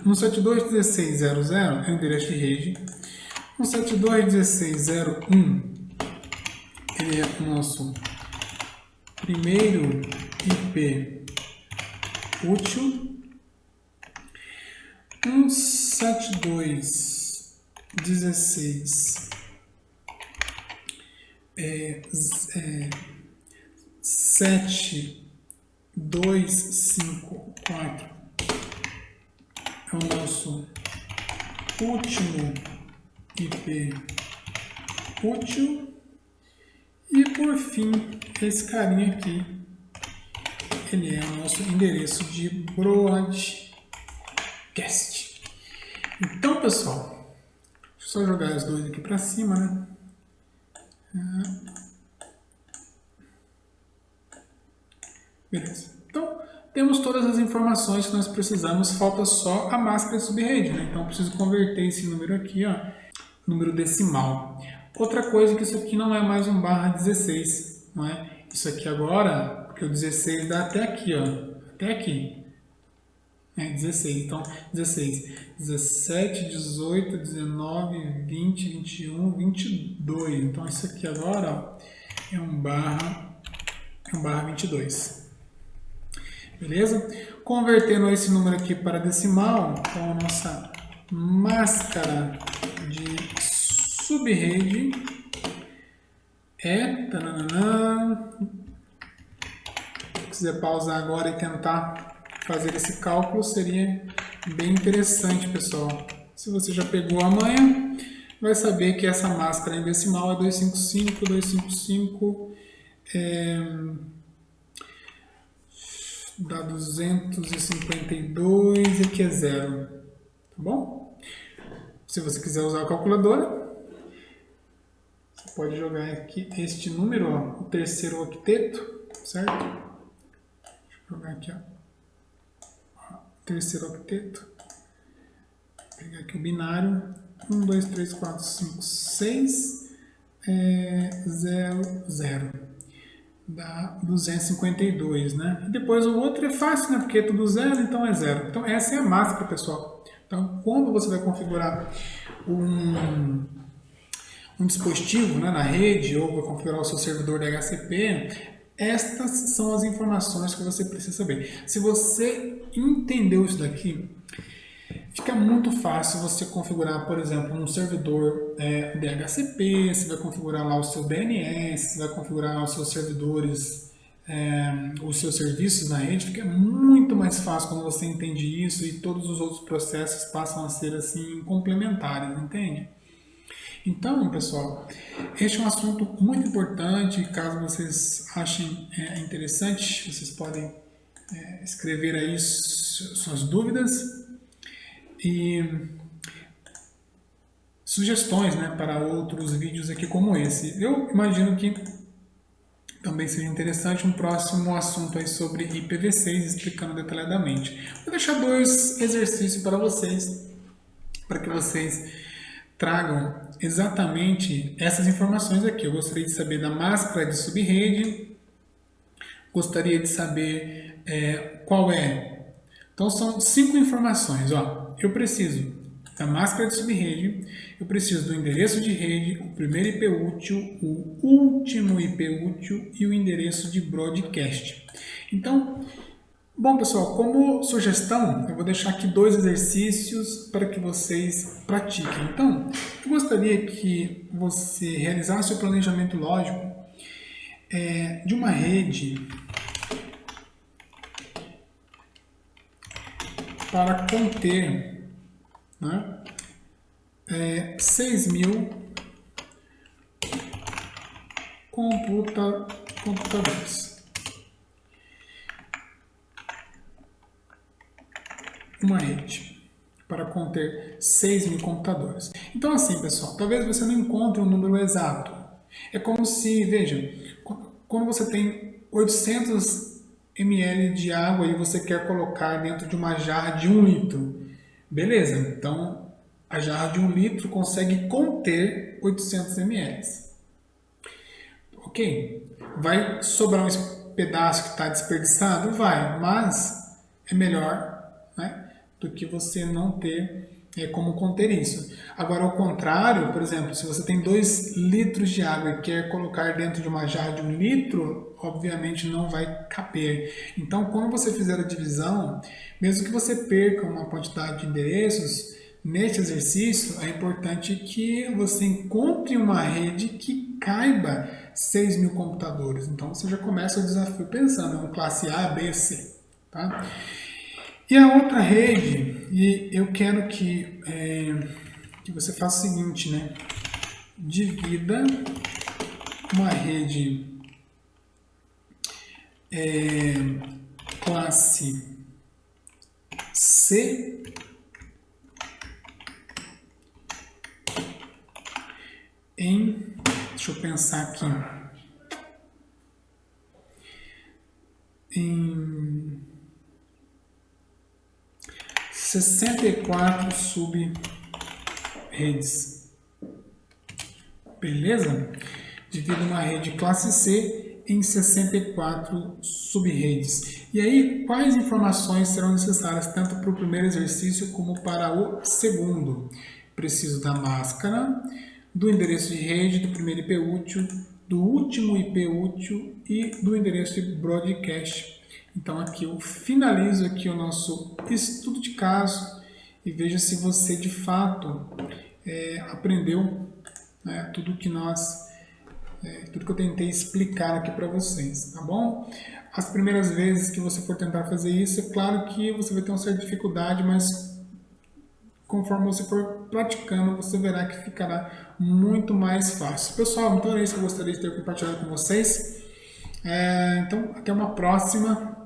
172.16.00 é o endereço de rede, 172.16.01 ele é o nosso primeiro IP útil, 172.16 7.254 é o nosso último IP útil. E por fim, esse carinha aqui, ele é o nosso endereço de broadcast. Então, pessoal, deixa eu só jogar os dois aqui para cima, né? Beleza. Então, temos todas as informações que nós precisamos, falta só a máscara de subrede, né? Então, eu preciso converter esse número aqui, ó, número decimal. Outra coisa que isso aqui não é mais um /16, não é? Isso aqui agora, porque o 16 dá até aqui, ó, até aqui. 16, então 16, 17, 18, 19, 20, 21, 22. Então isso aqui agora, ó, é um /22. Beleza? Convertendo esse número aqui para decimal, então a nossa máscara de subrede é... Se quiser pausar agora e tentar fazer esse cálculo, seria bem interessante, pessoal. Se você já pegou a manha, vai saber que essa máscara em decimal é 255, 255 dá 252 e aqui é 0, tá bom? Se você quiser usar a calculadora, você pode jogar aqui este número, ó, o terceiro octeto, certo? Deixa eu jogar aqui, ó, terceiro octeto. Vou pegar aqui o binário, 1, 2, 3, 4, 5, 6, 0, 0. Dá 252, né? E depois o outro é fácil, né? Porque é tudo zero, então é 0. Então essa é a máscara, pessoal. Então quando você vai configurar um dispositivo, né, na rede ou vai configurar o seu servidor de HCP, estas são as informações que você precisa saber. Se você entendeu isso daqui, fica muito fácil você configurar, por exemplo, um servidor DHCP, você vai configurar lá o seu DNS, você vai configurar os seus servidores, os seus serviços na rede, fica muito mais fácil quando você entende isso e todos os outros processos passam a ser assim complementares, entende? Então, pessoal, este é um assunto muito importante, caso vocês achem interessante, vocês podem escrever aí suas dúvidas e sugestões, né, para outros vídeos aqui como esse. Eu imagino que também seja interessante um próximo assunto aí sobre IPv6, explicando detalhadamente. Vou deixar 2 exercícios para vocês, para que vocês tragam exatamente essas informações aqui. Eu gostaria de saber da máscara de subrede, gostaria de saber qual é. Então são 5 informações, ó. Eu preciso da máscara de subrede, eu preciso do endereço de rede, o primeiro IP útil, o último IP útil e o endereço de broadcast. Então, bom, pessoal, como sugestão, eu vou deixar aqui 2 exercícios para que vocês pratiquem. Então, eu gostaria que você realizasse o planejamento lógico de uma rede para conter, né, 6.000 computadores. Uma rede para conter 6.000 computadores. Então assim, pessoal, talvez você não encontre um número exato. É como se, veja, quando você tem 800 ml de água e você quer colocar dentro de uma jarra de 1 litro. Beleza, então a jarra de 1 litro consegue conter 800 ml. Ok? Vai sobrar um pedaço que está desperdiçado? Vai, mas é melhor, né, do que você não ter como conter isso. Agora, ao contrário, por exemplo, se você tem 2 litros de água e quer colocar dentro de uma jarra de 1 litro, obviamente não vai caber. Então, quando você fizer a divisão, mesmo que você perca uma quantidade de endereços, neste exercício é importante que você encontre uma rede que caiba 6.000 computadores. Então, você já começa o desafio pensando em classe A, B, C. Tá? E a outra rede, e eu quero que você faça o seguinte, né? Divida uma rede classe C em, deixa eu pensar aqui, em 64 sub-redes. Beleza? Divido uma rede classe C em 64 sub-redes. E aí, quais informações serão necessárias tanto para o primeiro exercício como para o segundo? Preciso da máscara, do endereço de rede, do primeiro IP útil, do último IP útil e do endereço de broadcast. Então aqui eu finalizo aqui o nosso estudo de caso e veja se você de fato aprendeu, né, tudo que eu tentei explicar aqui para vocês, tá bom? As primeiras vezes que você for tentar fazer isso, é claro que você vai ter uma certa dificuldade, mas conforme você for praticando, você verá que ficará muito mais fácil. Pessoal, então é isso que eu gostaria de ter compartilhado com vocês. Então, até uma próxima.